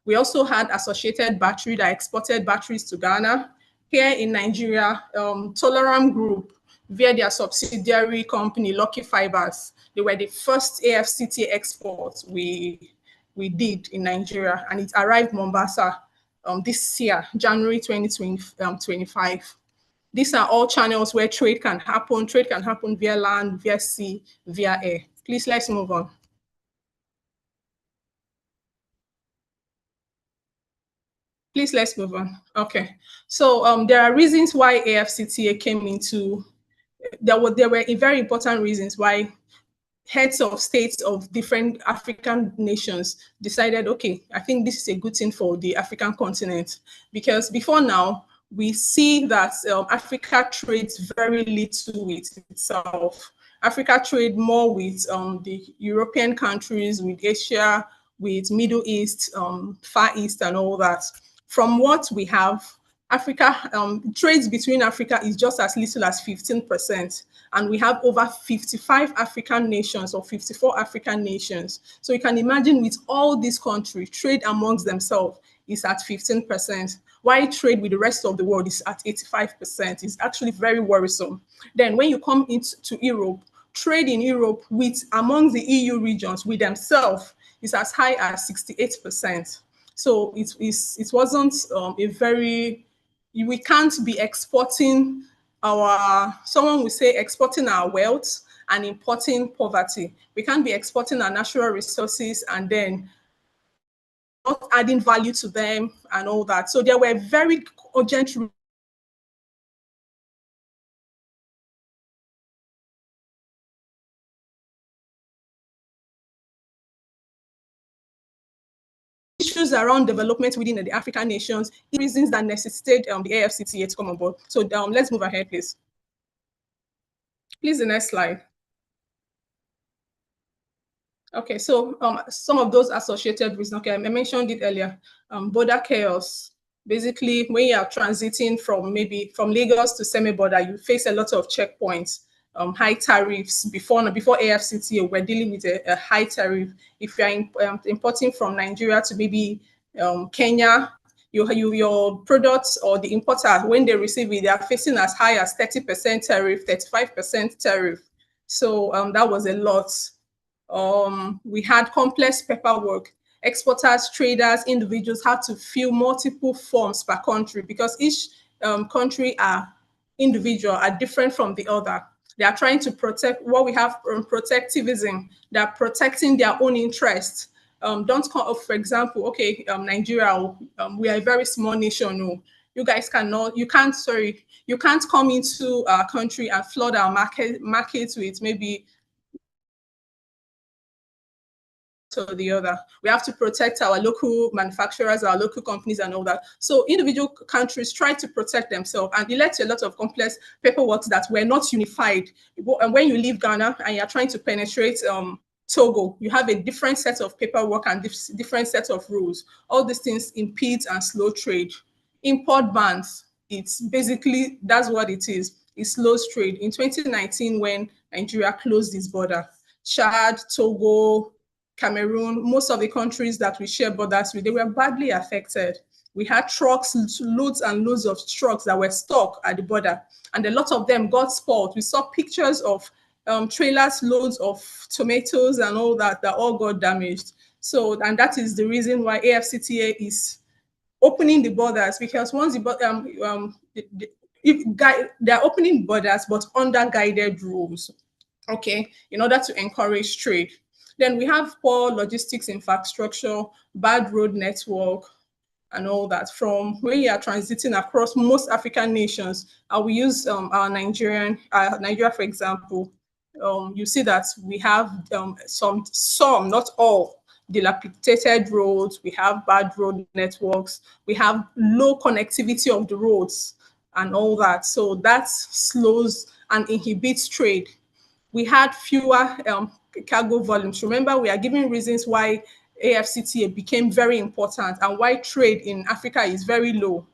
We also had Associated Battery that exported batteries to Ghana. Here in Nigeria, Toleram Group, via their subsidiary company, Lucky Fibers, they were the first AfCFTA exports we did in Nigeria, and it arrived Mombasa this year, January 2025. These are all channels where trade can happen. Trade can happen via land, via sea, via air. Please, let's move on. Please, let's move on. Okay. So there are reasons why AfCFTA came into, there were very important reasons why heads of states of different African nations decided, okay, I think this is a good thing for the African continent. Because before now, we see that Africa trades very little with itself. Africa trade more with the European countries, with Asia, with Middle East, Far East, and all that. From what we have, Africa, trades between Africa is just as little as 15%. And we have over 55 African nations or 54 African nations. So you can imagine with all these countries, trade amongst themselves is at 15%. While trade with the rest of the world is at 85%. It's actually very worrisome. Then when you come into Europe, trade in Europe with among the EU regions with themselves is as high as 68%. So it wasn't a very, we can't be exporting someone would say exporting our wealth and importing poverty. We can't be exporting our natural resources and then not adding value to them and all that. So there were very urgent issues around development within the African nations, reasons that necessitate the AfCFTA to come on board. So let's move ahead, please. Please, the next slide. Okay, so some of those associated reasons, okay, I mentioned it earlier, border chaos. Basically, when you are transiting from Lagos to semi-border, you face a lot of checkpoints, high tariffs. Before AfCFTA, we're dealing with a high tariff. If you're importing from Nigeria to maybe Kenya, your products or the importer, when they receive it, they are facing as high as 30% tariff, 35% tariff. So that was a lot. We had complex paperwork. Exporters, traders, individuals had to fill multiple forms per country because each country are individual, are different from the other. They are trying to protect what we have protectivism. They are protecting their own interests. Don't call, for example, okay, Nigeria, we are a very small nation. No, you guys cannot, you can't, sorry, you can't come into our country and flood our markets with maybe or the other. We have to protect our local manufacturers, our local companies, and all that. So individual countries try to protect themselves, and it led to a lot of complex paperwork that were not unified. And when you leave Ghana and you're trying to penetrate Togo, you have a different set of paperwork and different set of rules. All these things impede and slow trade. Import bans, it's basically, that's what it is. It slows trade. In 2019, when Nigeria closed its border, Chad, Togo, Cameroon, most of the countries that we share borders with, they were badly affected. We had trucks, loads and loads of trucks that were stuck at the border, and a lot of them got spoiled. We saw pictures of trailers, loads of tomatoes and all that all got damaged. So, and that is the reason why AfCFTA is opening the borders, because once they're opening borders, but under guided rules, okay, in order to encourage trade. Then we have poor logistics infrastructure, bad road network, and all that. From when you are transiting across most African nations, I will use our Nigeria, for example. You see that we have some, not all, dilapidated roads. We have bad road networks. We have low connectivity of the roads and all that. So that slows and inhibits trade. We had fewer cargo volumes. Remember, we are giving reasons why AfCFTA became very important and why trade in Africa is very low.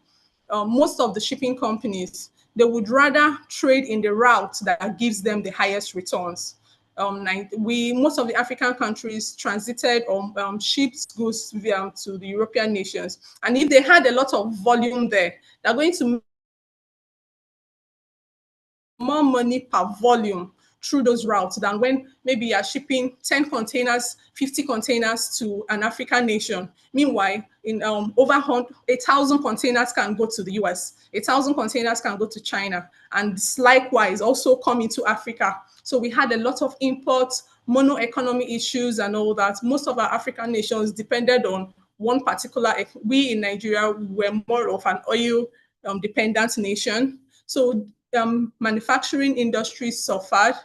Most of the shipping companies, they would rather trade in the route that gives them the highest returns. Most of the African countries transited on ships goods to the European nations. And if they had a lot of volume there, they're going to more money per volume through those routes than when maybe you're shipping 10 containers, 50 containers to an African nation. Meanwhile, in over 1,000 containers can go to the US, 1,000 containers can go to China, and likewise also come into Africa. So we had a lot of imports, mono economy issues and all that. Most of our African nations depended on one particular, we in Nigeria were more of an oil dependent nation. So manufacturing industry suffered.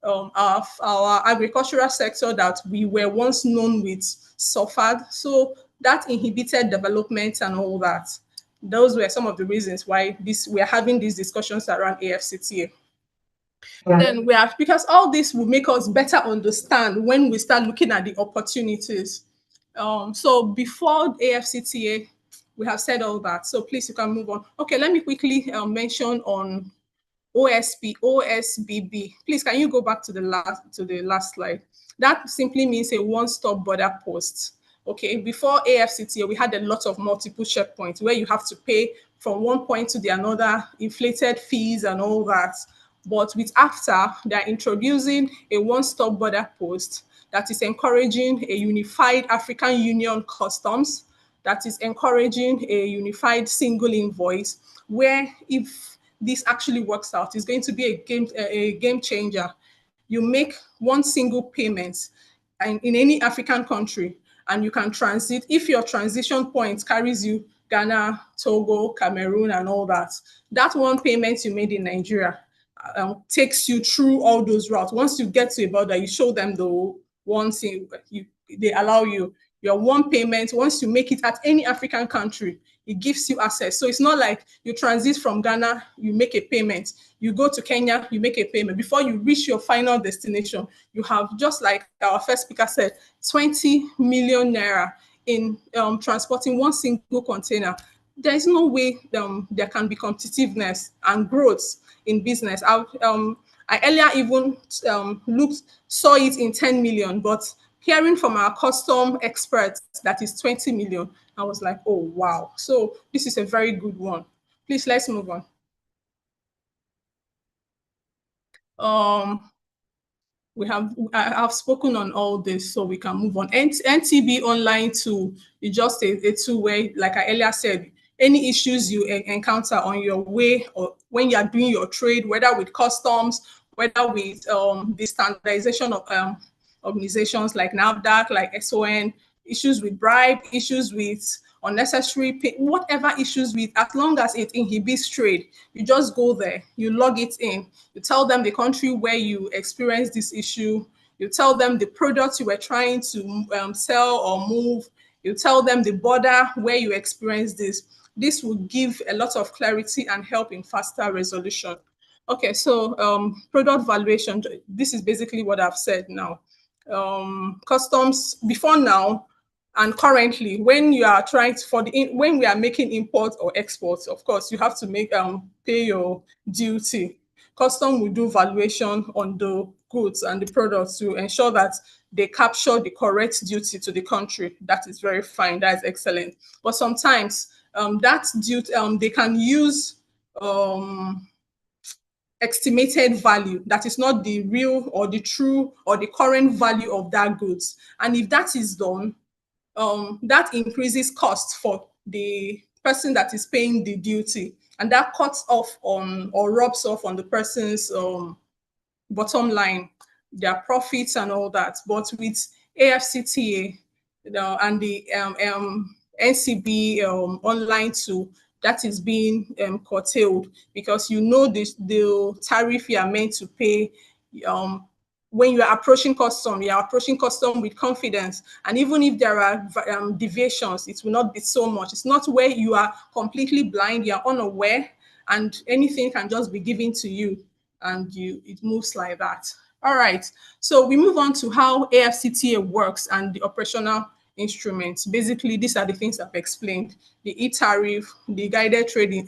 Our agricultural sector that we were once known with suffered. So that inhibited development and all that. Those were some of the reasons why we're having these discussions around AfCFTA. Then we have, because all this will make us better understand when we start looking at the opportunities. So before AfCFTA, we have said all that. So please, you can move on. Okay, let me quickly mention on OSBB. Please, can you go back to the last slide? That simply means a one-stop border post. Okay, before AfCFTA, we had a lot of multiple checkpoints where you have to pay from one point to the another, inflated fees and all that. But with AfCFTA, they're introducing a one-stop border post that is encouraging a unified African Union customs, that is encouraging a unified single invoice, where if this actually works out, it's going to be a game changer. You make one single payment in any African country, and you can transit. If your transition point carries you Ghana, Togo, Cameroon, and all that, that one payment you made in Nigeria takes you through all those routes. Once you get to a border, you show them the one thing, they allow you your one payment. Once you make it at any African country, it gives you access. So it's not like you transit from Ghana, you make a payment. You go to Kenya, you make a payment. Before you reach your final destination, you have, just like our first speaker said, 20 million naira in transporting one single container. There is no way there can be competitiveness and growth in business. I earlier even saw it in 10 million, but hearing from our custom experts that is 20 million, I was like, oh, wow. So this is a very good one. Please, let's move on. I have spoken on all this, so we can move on. NTB online tool is just a tool where, like I earlier said, any issues you encounter on your way or when you are doing your trade, whether with customs, whether with the standardization of organizations like NAFDAC, like SON, issues with bribe, issues with unnecessary pay, whatever issues with, as long as it inhibits trade, you just go there, you log it in, you tell them the country where you experienced this issue, you tell them the products you were trying to sell or move, you tell them the border where you experienced this. This will give a lot of clarity and help in faster resolution. Okay, so product valuation, this is basically what I've said now. Customs, before now, and currently, when you are trying to, when we are making imports or exports, of course, you have to make pay your duty. Custom will do valuation on the goods and the products to ensure that they capture the correct duty to the country. That is very fine. That is excellent. But sometimes that duty, they can use estimated value that is not the real or the true or the current value of that goods. And if that is done, that increases cost for the person that is paying the duty, and that cuts off on or rubs off on the person's bottom line, their profits and all that. But with AfCFTA and the NCB online tool, that is being curtailed, because you know the tariff you are meant to pay. When you are approaching custom, you are approaching custom with confidence. And even if there are deviations, it will not be so much. It's not where you are completely blind, you are unaware, and anything can just be given to you, and it moves like that. All right, so we move on to how AfCFTA works and the operational instruments. Basically, these are the things I've explained: the e-tariff, the guided trading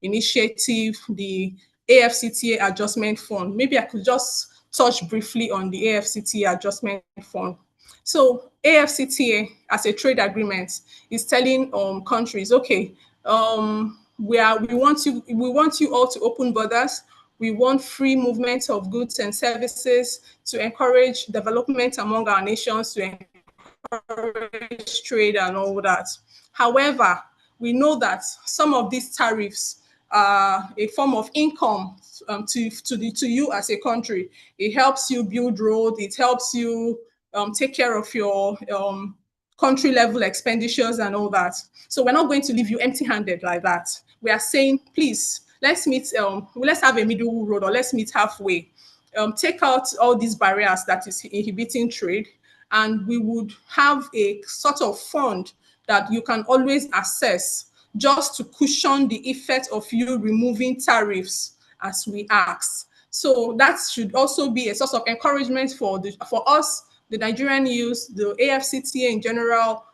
initiative, the AfCFTA adjustment fund. Maybe I could just touch briefly on the AfCFTA adjustment fund. So AfCFTA, as a trade agreement, is telling countries, okay, we want you all to open borders. We want free movement of goods and services to encourage development among our nations, to encourage trade and all that. However, we know that some of these tariffs are a form of income to you as a country. It helps you build roads. It helps you take care of your country level expenditures and all that. So we're not going to leave you empty-handed like that. We are saying, please, let's meet, let's have a middle road, or let's meet halfway. Take out all these barriers that is inhibiting trade, and we would have a sort of fund that you can always access just to cushion the effect of you removing tariffs as we ask. So that should also be a source of encouragement for us, the Nigerian youth, the AfCFTA in general,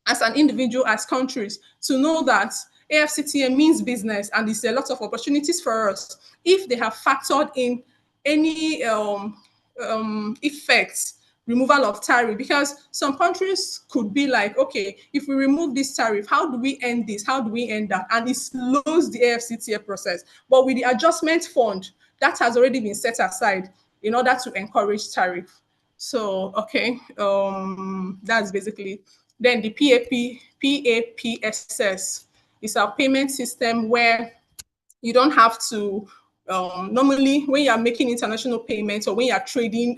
as an individual, as countries, to know that AfCFTA means business, and there's a lot of opportunities for us if they have factored in any effects, removal of tariff, because some countries could be like, okay, if we remove this tariff, how do we end this? How do we end that? And it slows the AfCFTA process. But with the adjustment fund, that has already been set aside in order to encourage tariff. So, okay, that's basically. Then the PAPSS is our payment system where you don't have to, normally when you are making international payments or when you are trading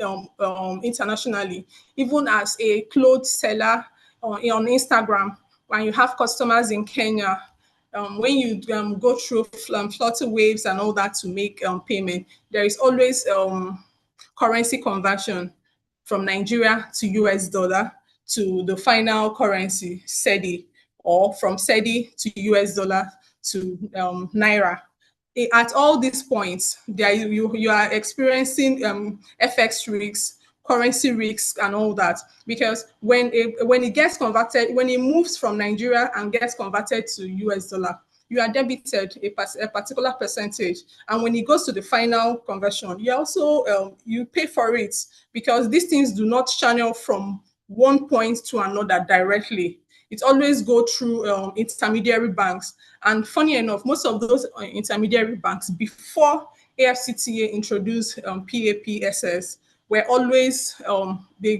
internationally, even as a clothes seller on Instagram, when you have customers in Kenya, when you go through flutter waves and all that to make payment, there is always currency conversion from Nigeria to US dollar to the final currency, SEDI, or from SEDI to US dollar to Naira. At all these points, you are experiencing FX risks, currency risks, and all that, because when it gets converted, when it moves from Nigeria and gets converted to US dollar, you are debited a particular percentage, and when it goes to the final conversion, you also you pay for it, because these things do not channel from one point to another directly. It always go through intermediary banks. And funny enough, most of those intermediary banks, before AfCFTA introduced PAPSS, were always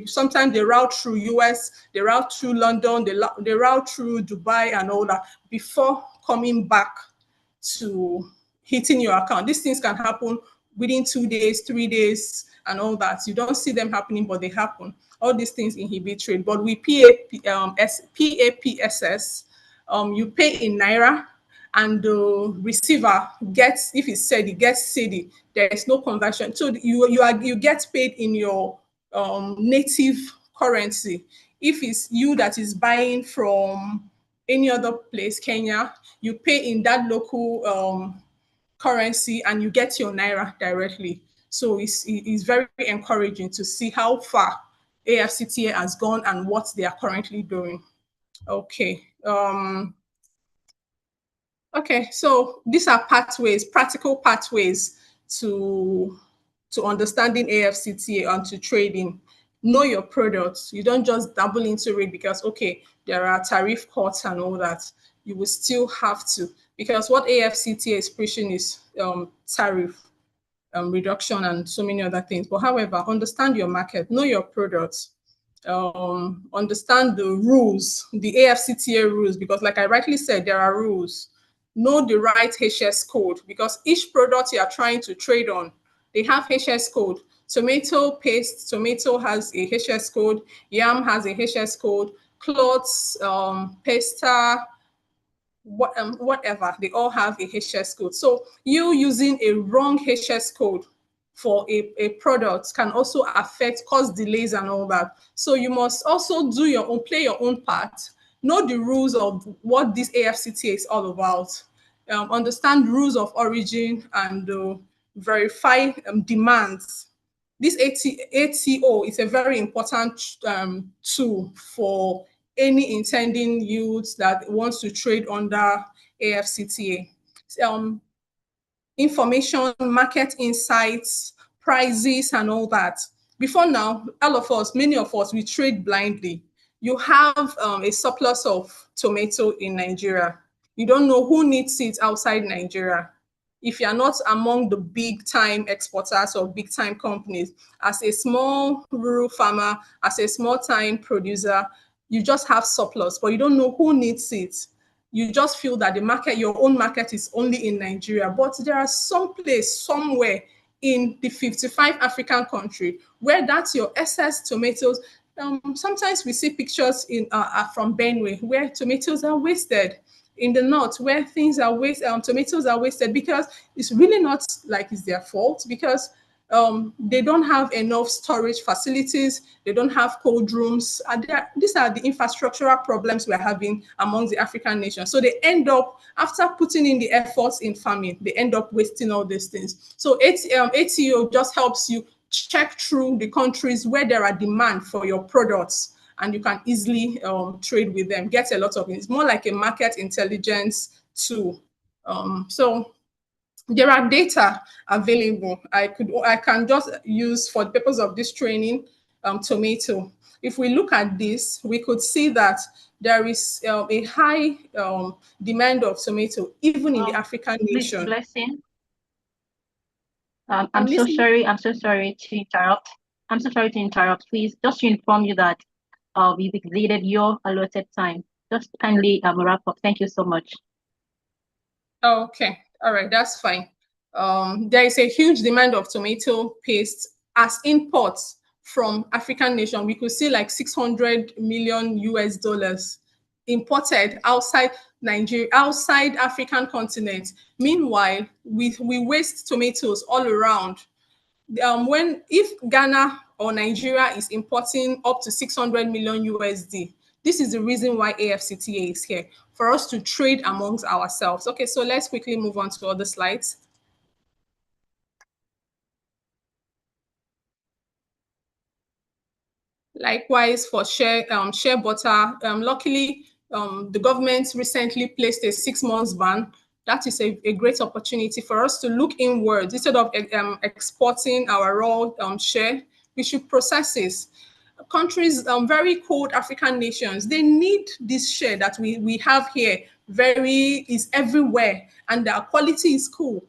sometimes they route through US, they route through London, they route through Dubai and all that before coming back to hitting your account. These things can happen within 2 days, 3 days, and all that. You don't see them happening, but they happen. All these things inhibit trade. But with PAPSS, you pay in Naira, and the receiver gets, if it's SEDI, gets SEDI. There is no conversion. So you get paid in your native currency. If it's you that is buying from any other place, Kenya, you pay in that local currency and you get your Naira directly. So it's very encouraging to see how far AfCFTA has gone and what they are currently doing. Okay. Okay, so these are pathways, practical pathways to understanding AfCFTA and to trading. Know your products. You don't just dabble into it because, okay, there are tariff cuts and all that. You will still have to, because what AfCFTA is pushing is tariff reduction and so many other things. But however, understand your market, know your products, understand the rules, the AfCFTA rules, because like I rightly said, there are rules. Know the right HS code, because each product you are trying to trade on, they have HS code. Tomato paste, tomato has a HS code, yam has a HS code, cloths, pasta, whatever, they all have a HS code. So you using a wrong HS code for a product can also cause delays and all that. So you must also do your own, play your own part, know the rules of what this AfCFTA is all about, understand rules of origin, and verify demands. This ATO is a very important tool for any intending youth that wants to trade under AfCFTA. Information, market insights, prices, and all that. Before now, all of us, many of us, we trade blindly. You have a surplus of tomato in Nigeria. You don't know who needs it outside Nigeria. If you're not among the big time exporters or big time companies, as a small rural farmer, as a small time producer, you just have surplus, but you don't know who needs it. You just feel that the market, your own market, is only in Nigeria, but there are some place somewhere in the 55 African country where that's your excess tomatoes. Sometimes we see pictures from Benue where tomatoes are wasted. In the north, where things are tomatoes are wasted, because it's really not like it's their fault, because they don't have enough storage facilities, they don't have cold rooms. These are the infrastructural problems we're having among the African nations. So they end up, after putting in the efforts in farming, they end up wasting all these things. So ATO just helps you check through the countries where there are demand for your products, and you can easily trade with them, get a lot of it. It's more like a market intelligence tool. So there are data available. I can just use, for the purpose of this training, tomato. If we look at this, we could see that there is a high demand of tomato, even in the African nation. Blessing. I'm so sorry to interrupt. I'm so sorry to interrupt. Please, just to inform you that we've exceeded your allotted time. Just kindly wrap up. Thank you so much. Okay, all right, that's fine. There is a huge demand of tomato paste as imports from African nation. We could see like 600 million US dollars imported outside Nigeria, outside African continent. Meanwhile, we waste tomatoes all around. If Ghana or Nigeria is importing up to 600 million USD, this is the reason why AfCFTA is here, for us to trade amongst ourselves. Okay, so let's quickly move on to other slides. Likewise, for share butter, luckily, the government recently placed a 6 months ban. That is a great opportunity for us to look inwards. Instead of exporting our raw share, we should process this. Countries, very cold African nations, they need this share that we have here. Is everywhere, and the quality is cool.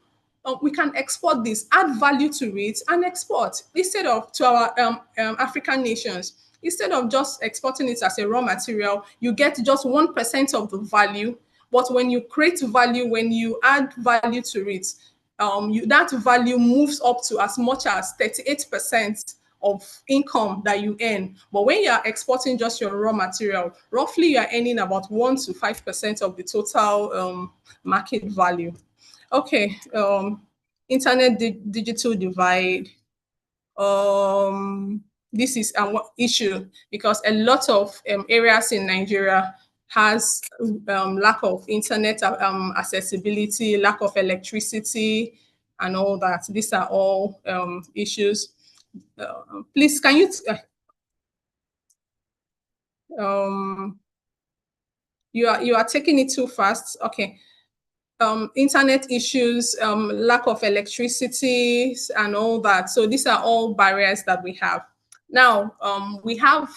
we can export this, add value to it, and export instead of to our African nations. Instead of just exporting it as a raw material, you get just 1% of the value. But when you create value, when you add value to it, that value moves up to as much as 38% of income that you earn. But when you are exporting just your raw material, roughly you are earning about 1 to 5% of the total market value. Okay, internet digital divide. This is an issue because a lot of areas in Nigeria has lack of internet accessibility, lack of electricity, and all that. These are all issues. Please, can you? You are taking it too fast. Okay. Internet issues, lack of electricity, and all that. So these are all barriers that we have. Now, we have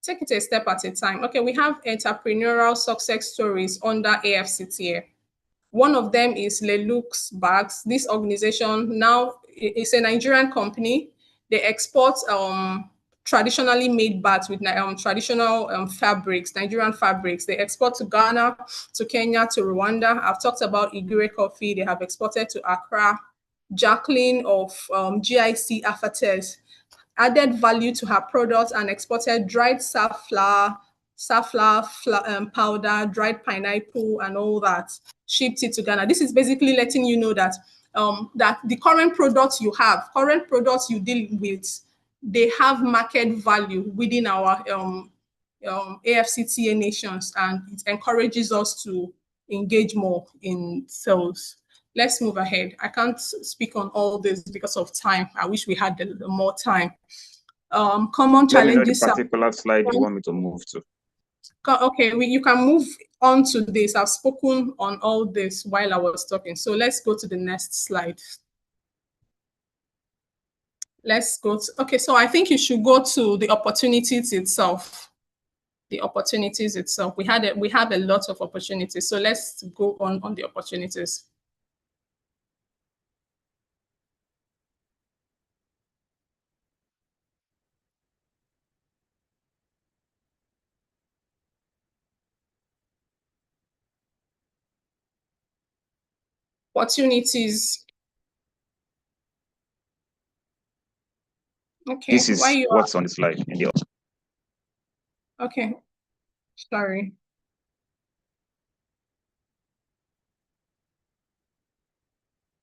take it a step at a time. Okay, we have entrepreneurial success stories under AfCFTA. One of them is Lelux Bags. This organization now is a Nigerian company. They export traditionally made bags with traditional fabrics, Nigerian fabrics. They export to Ghana, to Kenya, to Rwanda. I've talked about Igure Coffee. They have exported to Accra. Jacqueline of GIC Afates added value to her products and exported dried safflower powder, dried pineapple, and all that, shipped it to Ghana. This is basically letting you know that that the current products you have, current products you deal with, they have market value within our AfCFTA nations, and it encourages us to engage more in sales. Let's move ahead. I can't speak on all this because of time. I wish we had more time. Common challenges. Let me know the particular slide you want me to move to. Okay, you can move on to this. I've spoken on all this while I was talking. So let's go to the next slide. Let's go to, okay, so I think you should go to the opportunities itself. The opportunities itself. We have a lot of opportunities. So let's go on the opportunities. Opportunities. Okay. This is what's on the slide. Okay. Sorry.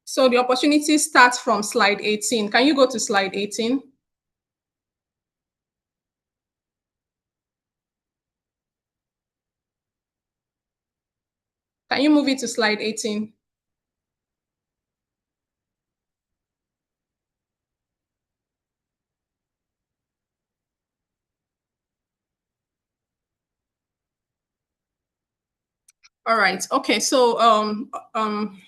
So the opportunity starts from slide 18. Can you go to slide 18? Can you move it to slide 18? All right. Okay. So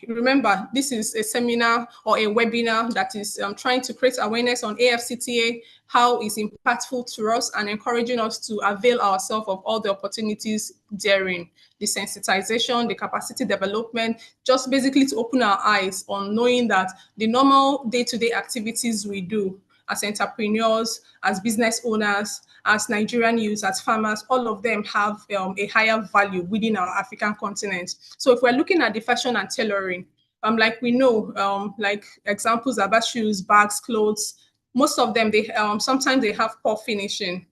remember, this is a seminar or a webinar that is trying to create awareness on AfCFTA, how it's impactful to us, and encouraging us to avail ourselves of all the opportunities therein. The sensitization, the capacity development, just basically to open our eyes on knowing that the normal day-to-day activities we do as entrepreneurs, as business owners, as Nigerian youth, as farmers, all of them have a higher value within our African continent. So if we're looking at the fashion and tailoring, like we know, like examples about shoes, bags, clothes, most of them, they sometimes they have poor finishing.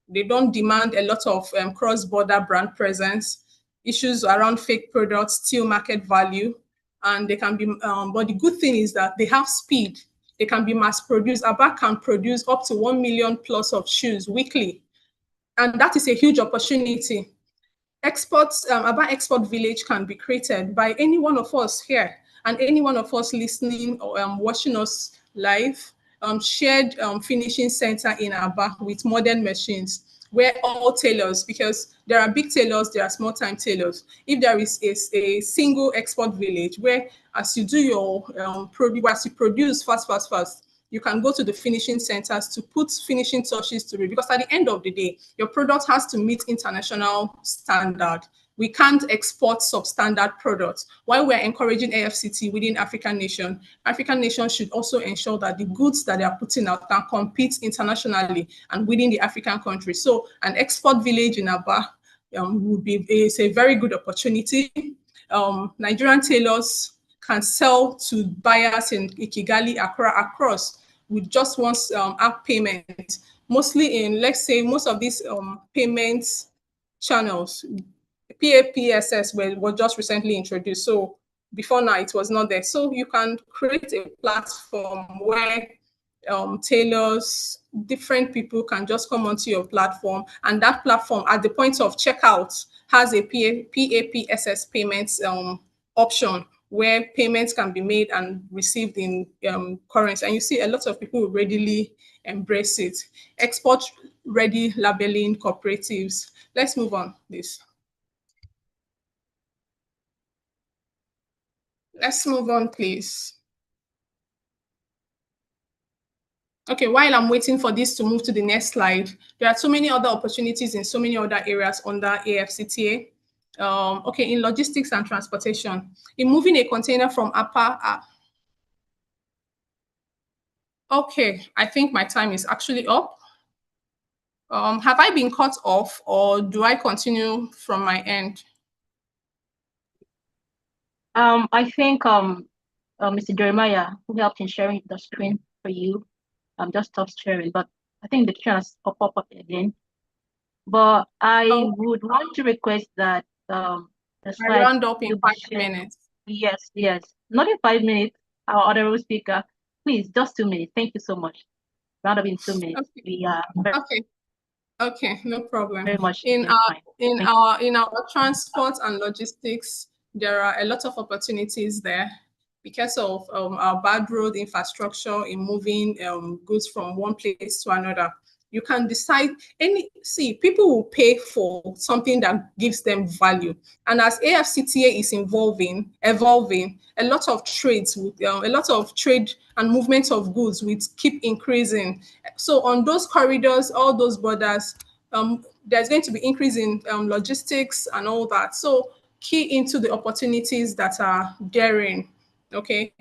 They don't demand a lot of cross-border brand presence, issues around fake products, steal market value, and they can be, but the good thing is that they have speed. They can be mass produced. Aba can produce up to 1 million plus of shoes weekly. And that is a huge opportunity. Exports, Aba Export Village can be created by any one of us here and any one of us listening or watching us live. Shared finishing center in Aba with modern machines where all tailors, because there are big tailors, there are small time tailors. If there is a single export village where as you do your as you produce fast, you can go to the finishing centers to put finishing touches to it, because at the end of the day, your product has to meet international standard. we can't export substandard products. While we're encouraging AfCFTA within African nations should also ensure that the goods that they are putting out can compete internationally and within the African countries. So an export village in Aba is a very good opportunity. Nigerian tailors can sell to buyers in Kigali, Accra, across with just one app payment. Mostly in, let's say, most of these payments channels, PAPSS were just recently introduced. So before now, it was not there. So you can create a platform where tailors, different people can just come onto your platform, and that platform at the point of checkout has a PAPSS payments option where payments can be made and received in currency. And you see a lot of people readily embrace it. Export ready labeling cooperatives. Let's move on, please. Let's move on, please. Okay, while I'm waiting for this to move to the next slide, there are so many other opportunities in so many other areas under AfCFTA. Okay, in logistics and transportation, in moving a container from APA. Okay, I think my time is actually up. Have I been cut off, or do I continue from my end? I think Mr. Jeremiah, who helped in sharing the screen for you, just stopped sharing, but I think the screen has pop up again. But I would want to request that the I round up in 5 minutes. Yes, not in 5 minutes. Our honorable speaker, please, just 2 minutes. Thank you so much. Round up in 2 minutes. Okay. We are Okay, no problem. very much In our transport and logistics, there are a lot of opportunities there because of our bad road infrastructure in moving goods from one place to another. You can decide people will pay for something that gives them value. And as AfCFTA is evolving, a lot of trade and movement of goods will keep increasing. So on those corridors, all those borders, there's going to be increase in logistics and all that. So key into the opportunities that are daring. Okay,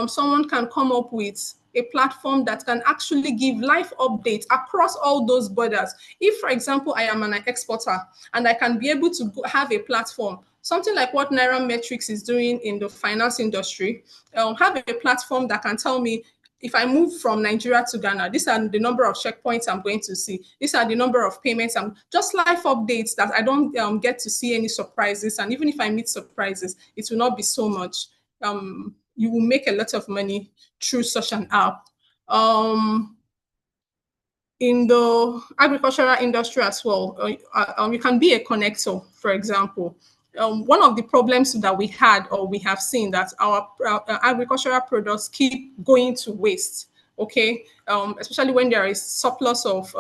someone can come up with a platform that can actually give live updates across all those borders. If, for example, I am an exporter and I can be able to have a platform, something like what Nairametrics is doing in the finance industry, have a platform that can tell me, if I move from Nigeria to Ghana, these are the number of checkpoints I'm going to see. These are the number of payments. Just live updates that I don't get to see any surprises. And even if I meet surprises, it will not be so much. You will make a lot of money through such an app. In the agricultural industry as well, you can be a connector, for example. One of the problems that we had or we have seen that our agricultural products keep going to waste, okay? Especially when there is surplus of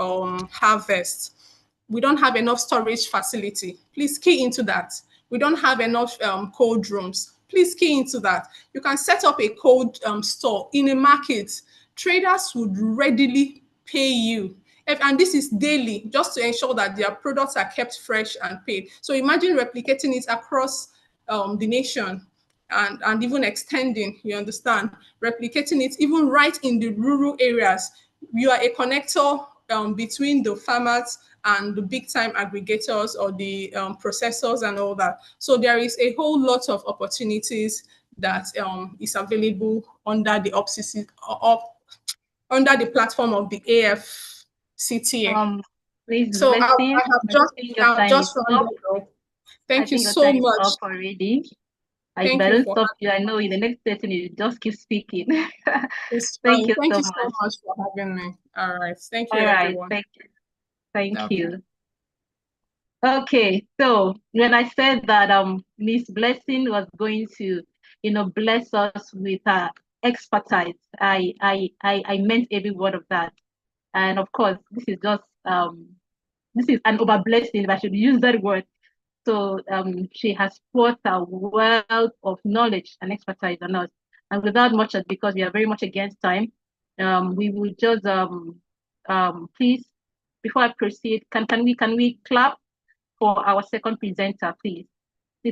harvest. We don't have enough storage facility. Please key into that. We don't have enough cold rooms. Please key into that. You can set up a cold store in a market. Traders would readily pay you. And this is daily, just to ensure that their products are kept fresh and paid. So imagine replicating it across the nation and even extending, you understand, replicating it even right in the rural areas. You are a connector between the farmers and the big time aggregators or the processors and all that. So there is a whole lot of opportunities that is available under the under the platform of the AfCFTA. Please, So I have just rounded up. Thank you so much. Already. I Thank don't you stop you. I know in the next 30 minutes, just keep speaking. Thank you so much for having me. All right. Thank you, everyone. Thank you. Thank you. Okay, so when I said that Miss Blessing was going to, bless us with her expertise, I meant every word of that. And of course, this is just this is an over blessing, if I should use that word. So she has poured a wealth of knowledge and expertise on us. And without much, because we are very much against time, we will just please, before I proceed, can we clap for our second presenter, please?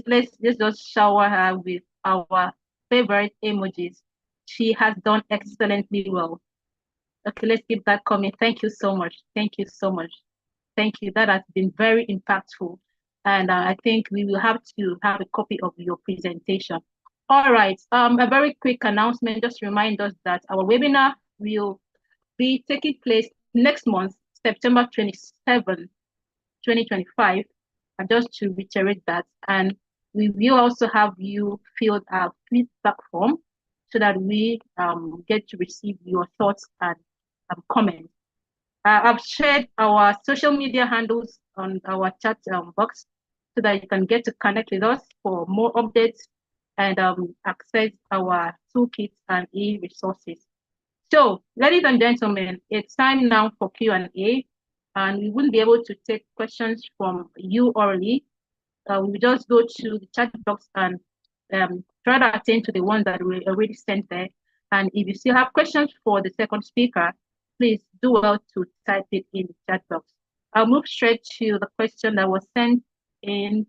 Please, let's just shower her with our favorite emojis. She has done excellently well. Okay, let's keep that coming. Thank you so much. Thank you so much. Thank you. That has been very impactful. And I think we will have to have a copy of your presentation. All right. A very quick announcement. Just remind us that our webinar will be taking place next month, September 27, 2025. And just to reiterate that, and we will also have you fill our feedback form so that we get to receive your thoughts and comments. I've shared our social media handles on our chat box so that you can get to connect with us for more updates and access our toolkits and e-resources. So, ladies and gentlemen, it's time now for Q&A, and we wouldn't be able to take questions from you orally. We just go to the chat box and try to attend to the ones that we already sent there. And if you still have questions for the second speaker, please do well to type it in the chat box. I'll move straight to the question that was sent in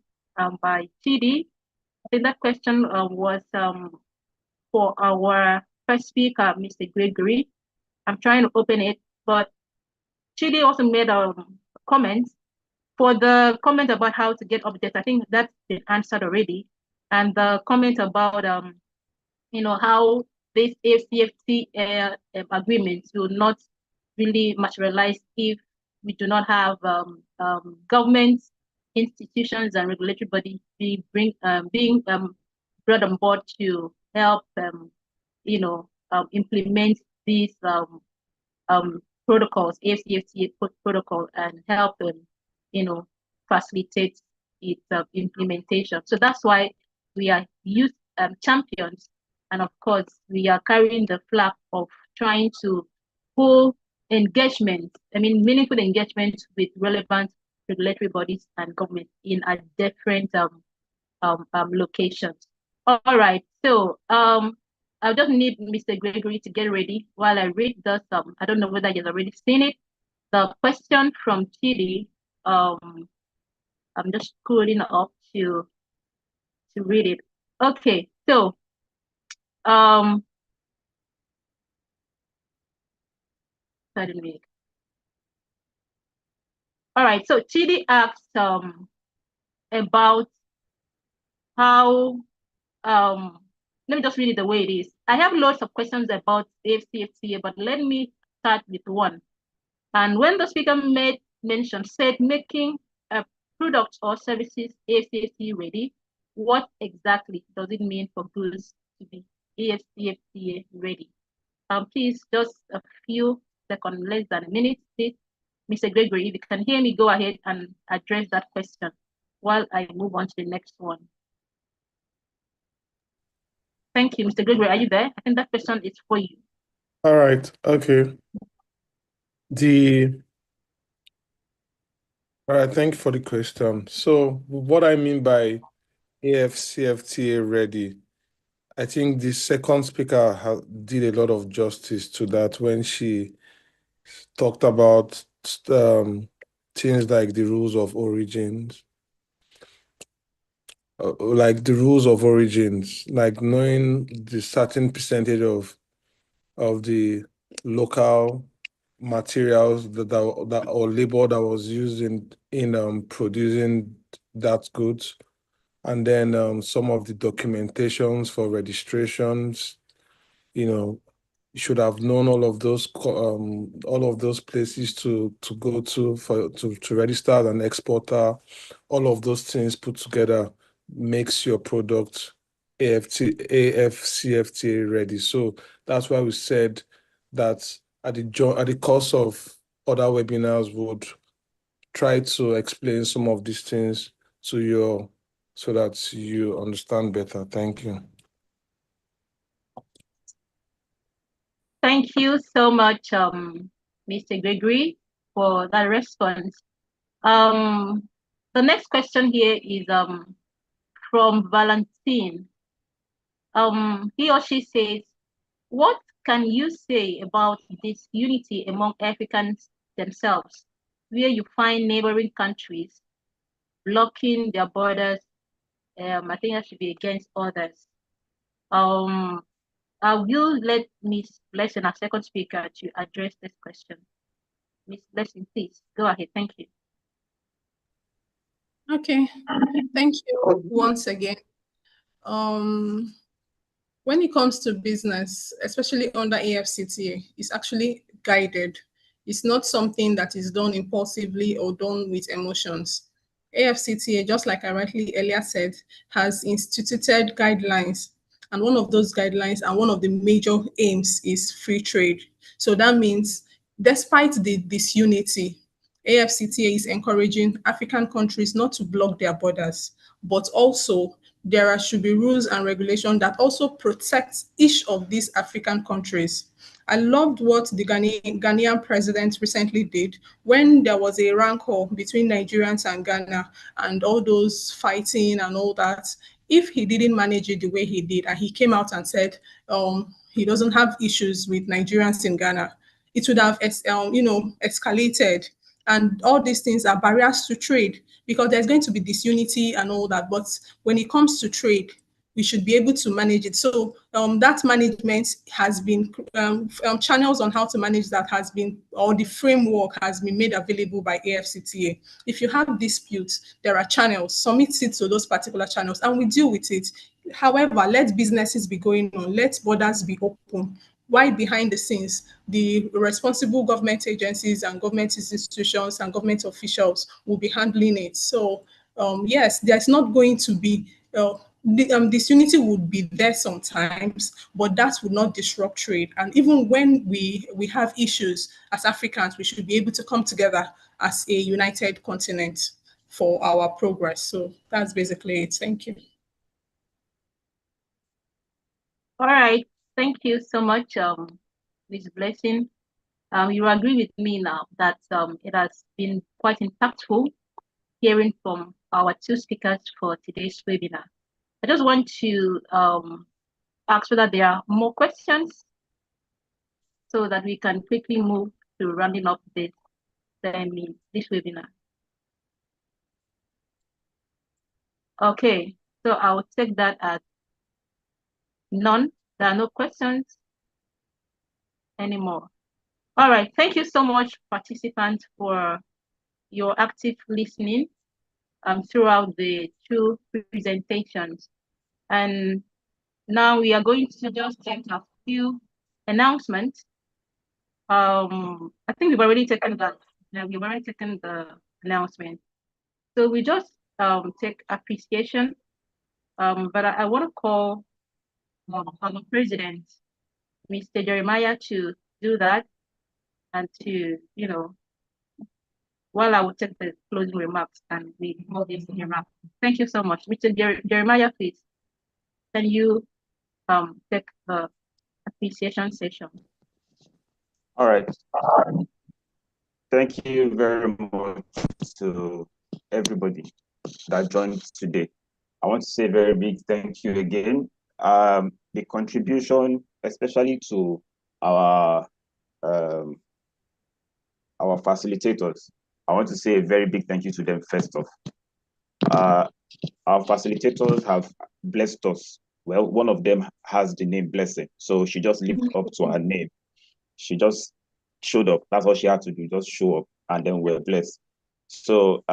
by TD. I think that question was for our first speaker, Mr. Gregory. I'm trying to open it, but Chidi also made a comment for the comment about how to get updates. I think that's been answered already. And the comment about how this AfCFTA agreements will not really materialize if we do not have government institutions and regulatory bodies being brought on board to help implement these protocols, AfCFTA protocol, and help them, facilitate its implementation. So that's why we are youth champions, and of course, we are carrying the flag of trying to pull engagement, meaningful engagement with relevant regulatory bodies and government in a different locations. All right, so I just need Mr. Gregory to get ready while I read this. I don't know whether you've already seen it. The question from Chidi, I'm just scrolling up to read it. Okay, so pardon me. All right, so Chidi asked about how let me just read it the way it is. I have lots of questions about AfCFTA, but let me start with one. And when the speaker said making a product or services AfCFTA ready, what exactly does it mean for goods to be AfCFTA ready? Please, just a few seconds, less than a minute, please. Mr. Gregory, if you can hear me, go ahead and address that question while I move on to the next one. Thank you, Mr. Gregory. Are you there? I think that question is for you. All right. Okay. All right. Thank you for the question. So what I mean by AfCFTA ready, I think the second speaker did a lot of justice to that when she talked about things like the rules of origins, like knowing the certain percentage of the local materials that or labor that was used in producing that goods, and then some of the documentations for registrations. You should have known all of those places to go to register as an exporter. All of those things put together makes your product AfCFTA ready. So that's why we said that at the course of other webinars would try to explain some of these things to you so that you understand better. Thank you. Thank you so much, Mr. Gregory, for that response. The next question here is from Valentine. He or she says, what can you say about this unity among Africans themselves, where you find neighboring countries blocking their borders I think I should be against others. I will let Miss Blessing, our second speaker, to address this question. Miss Blessing, please go ahead. Thank you. Okay, thank you once again. When it comes to business, especially under AfCFTA, it's actually guided. It's not something that is done impulsively or done with emotions. AfCFTA, just like I rightly earlier said, has instituted guidelines. And one of those guidelines and one of the major aims is free trade. So that means despite the disunity, AfCFTA is encouraging African countries not to block their borders, but also there should be rules and regulations that also protect each of these African countries. I loved what the Ghanaian president recently did when there was a rancor between Nigerians and Ghana and all those fighting and all that. If he didn't manage it the way he did, and he came out and said he doesn't have issues with Nigerians in Ghana, it would have escalated. And all these things are barriers to trade because there's going to be disunity and all that. But when it comes to trade, we should be able to manage it. So that management has been channels on how to manage that has been, or the framework has been made available by AfCFTA. If you have disputes, there are channels, submit it to those particular channels and we deal with it. However, let businesses be going on, let borders be open. Why behind the scenes, the responsible government agencies and government institutions and government officials will be handling it. So yes, there's not going to be disunity would be there sometimes, but that would not disrupt trade. And even when we have issues as Africans, we should be able to come together as a united continent for our progress. So that's basically it. Thank you. All right. Thank you so much, Ms. Blessing. You agree with me now that it has been quite impactful hearing from our two speakers for today's webinar. I just want to ask whether there are more questions so that we can quickly move to rounding up this webinar. Okay, so I will take that as none. There are no questions anymore. All right, thank you so much, participants, for your active listening throughout the two presentations. And now we are going to just take a few announcements. I think we've already taken that. Yeah, we've already taken the announcement. So we just take appreciation. But I want to call our president, Mr. Jeremiah, to do that and to, while I will take the closing remarks and we hold this in wrap. Thank you so much. Mr. Jeremiah, please, can you take the appreciation session? All right. Thank you very much to everybody that joined today. I want to say a very big thank you again. The contribution, especially to our facilitators, I want to say a very big thank you to them first off. Our facilitators have blessed us. Well, one of them has the name Blessing, so she just lived up to her name. She just showed up. That's all she had to do, just show up, and then we're blessed. So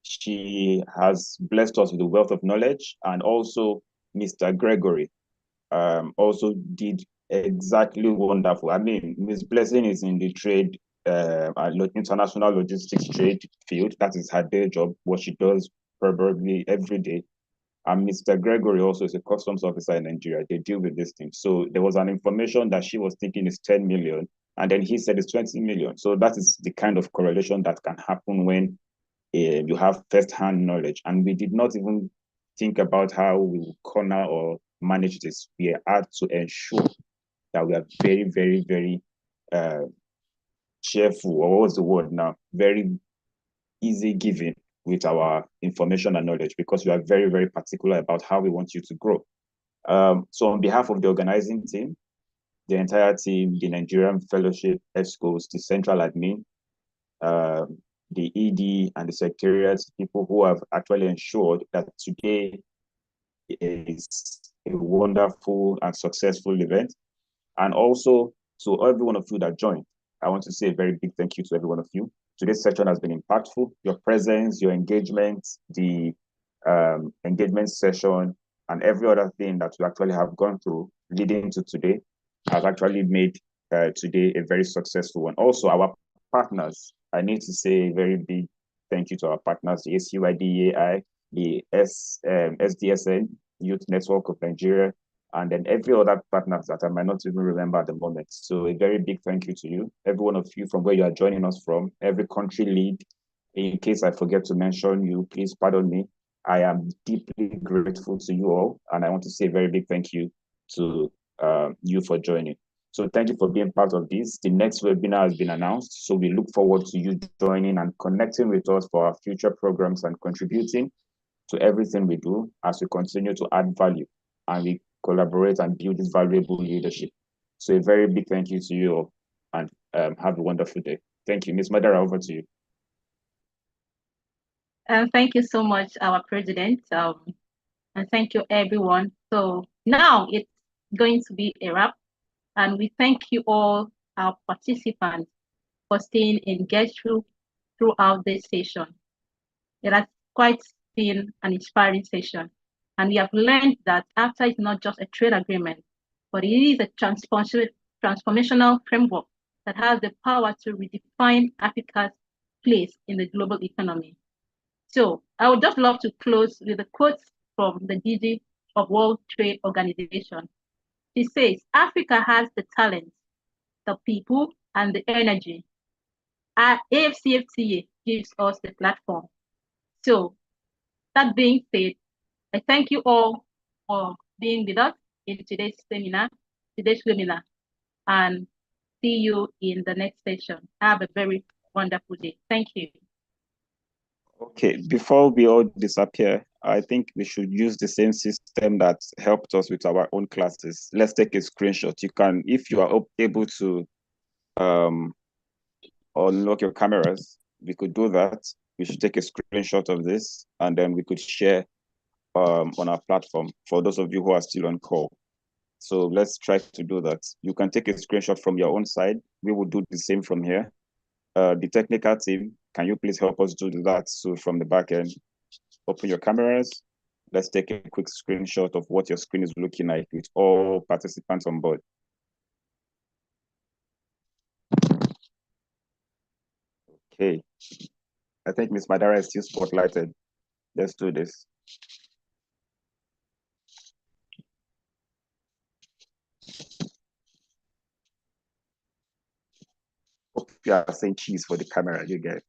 she has blessed us with a wealth of knowledge, and also Mr. Gregory also did exactly wonderful. I mean, Ms. Blessing is in the trade, international logistics trade field. That is her day job, what she does probably every day. And Mr. Gregory also is a customs officer in Nigeria. They deal with this thing. So there was an information that she was thinking is 10 million, and then he said it's 20 million. So that is the kind of correlation that can happen when you have first-hand knowledge. And we did not even think about how we will corner or manage this. We had to ensure that we are very, very, very cheerful, or what's the word now? Very easy giving with our information and knowledge, because we are very, very particular about how we want you to grow. So on behalf of the organizing team, the entire team, the Nigerian Fellowship, ESCOs, the central admin, the ED and the secretariat, people who have actually ensured that today is a wonderful and successful event. And also to every one of you that joined, I want to say a very big thank you to every one of you. Today's session has been impactful. Your presence, your engagement, the engagement session, and every other thing that we actually have gone through leading to today has actually made today a very successful one. Also, our partners, I need to say a very big thank you to our partners, the ACYDEAI, the SDSN, Youth Network of Nigeria, and then every other partner that I might not even remember at the moment. So a very big thank you to you, every one of you from where you are joining us from, every country lead. In case I forget to mention you, please pardon me. I am deeply grateful to you all, and I want to say a very big thank you to you for joining. So thank you for being part of this. The next webinar has been announced, so we look forward to you joining and connecting with us for our future programs and contributing to everything we do as we continue to add value and we collaborate and build this valuable leadership. So a very big thank you to you all, and have a wonderful day. Thank you. Ms. Madara, over to you. Thank you so much, our president, and thank you, everyone. So now it's going to be a wrap, and we thank you all, our participants, for staying engaged throughout this session. It has quite been an inspiring session, and we have learned that AfCFTA is not just a trade agreement, but it is a transformational framework that has the power to redefine Africa's place in the global economy. So I would just love to close with a quote from the DG of World Trade Organization. She says, Africa has the talent, the people, and the energy. Our AfCFTA gives us the platform. So that being said, I thank you all for being with us in today's webinar, and see you in the next session. Have a very wonderful day. Thank you. Okay, before we all disappear, I think we should use the same system that helped us with our own classes. Let's take a screenshot. You can, if you are able to unlock your cameras, we could do that. We should take a screenshot of this, and then we could share on our platform for those of you who are still on call. So let's try to do that. You can take a screenshot from your own side. We will do the same from here. The technical team, can you please help us do that? So from the back end, open your cameras. Let's take a quick screenshot of what your screen is looking like with all participants on board. Okay. I think Ms. Madara is still spotlighted. Let's do this. Hope you are saying cheese for the camera, you get it.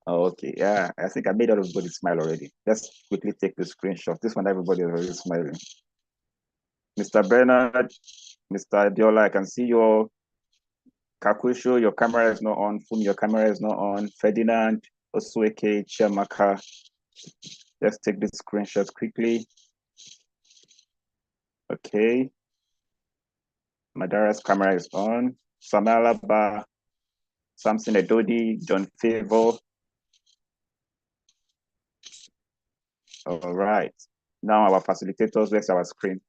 Oh, okay, yeah, I think I made everybody smile already. Let's quickly take the screenshot. This one, everybody is already smiling. Mr. Bernard, Mr. Diola, I can see your Kakusho, your camera is not on. Fumi, your camera is not on. Ferdinand, Osueke, Chiamaka. Let's take this screenshot quickly. Okay. Madara's camera is on. Samalaba, Samson Edodi, John Favor. All right. Now our facilitators, where's our screen?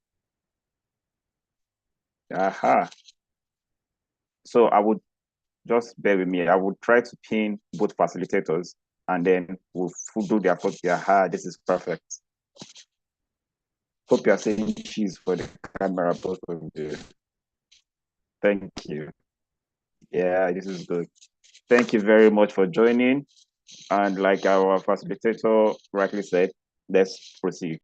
Aha. So I would just bear with me. I would try to pin both facilitators, and then we'll do their first. Aha, this is perfect. Hope you are saying cheese for the camera, both of you. Thank you. Yeah, this is good. Thank you very much for joining. And like our facilitator rightly said, let's proceed.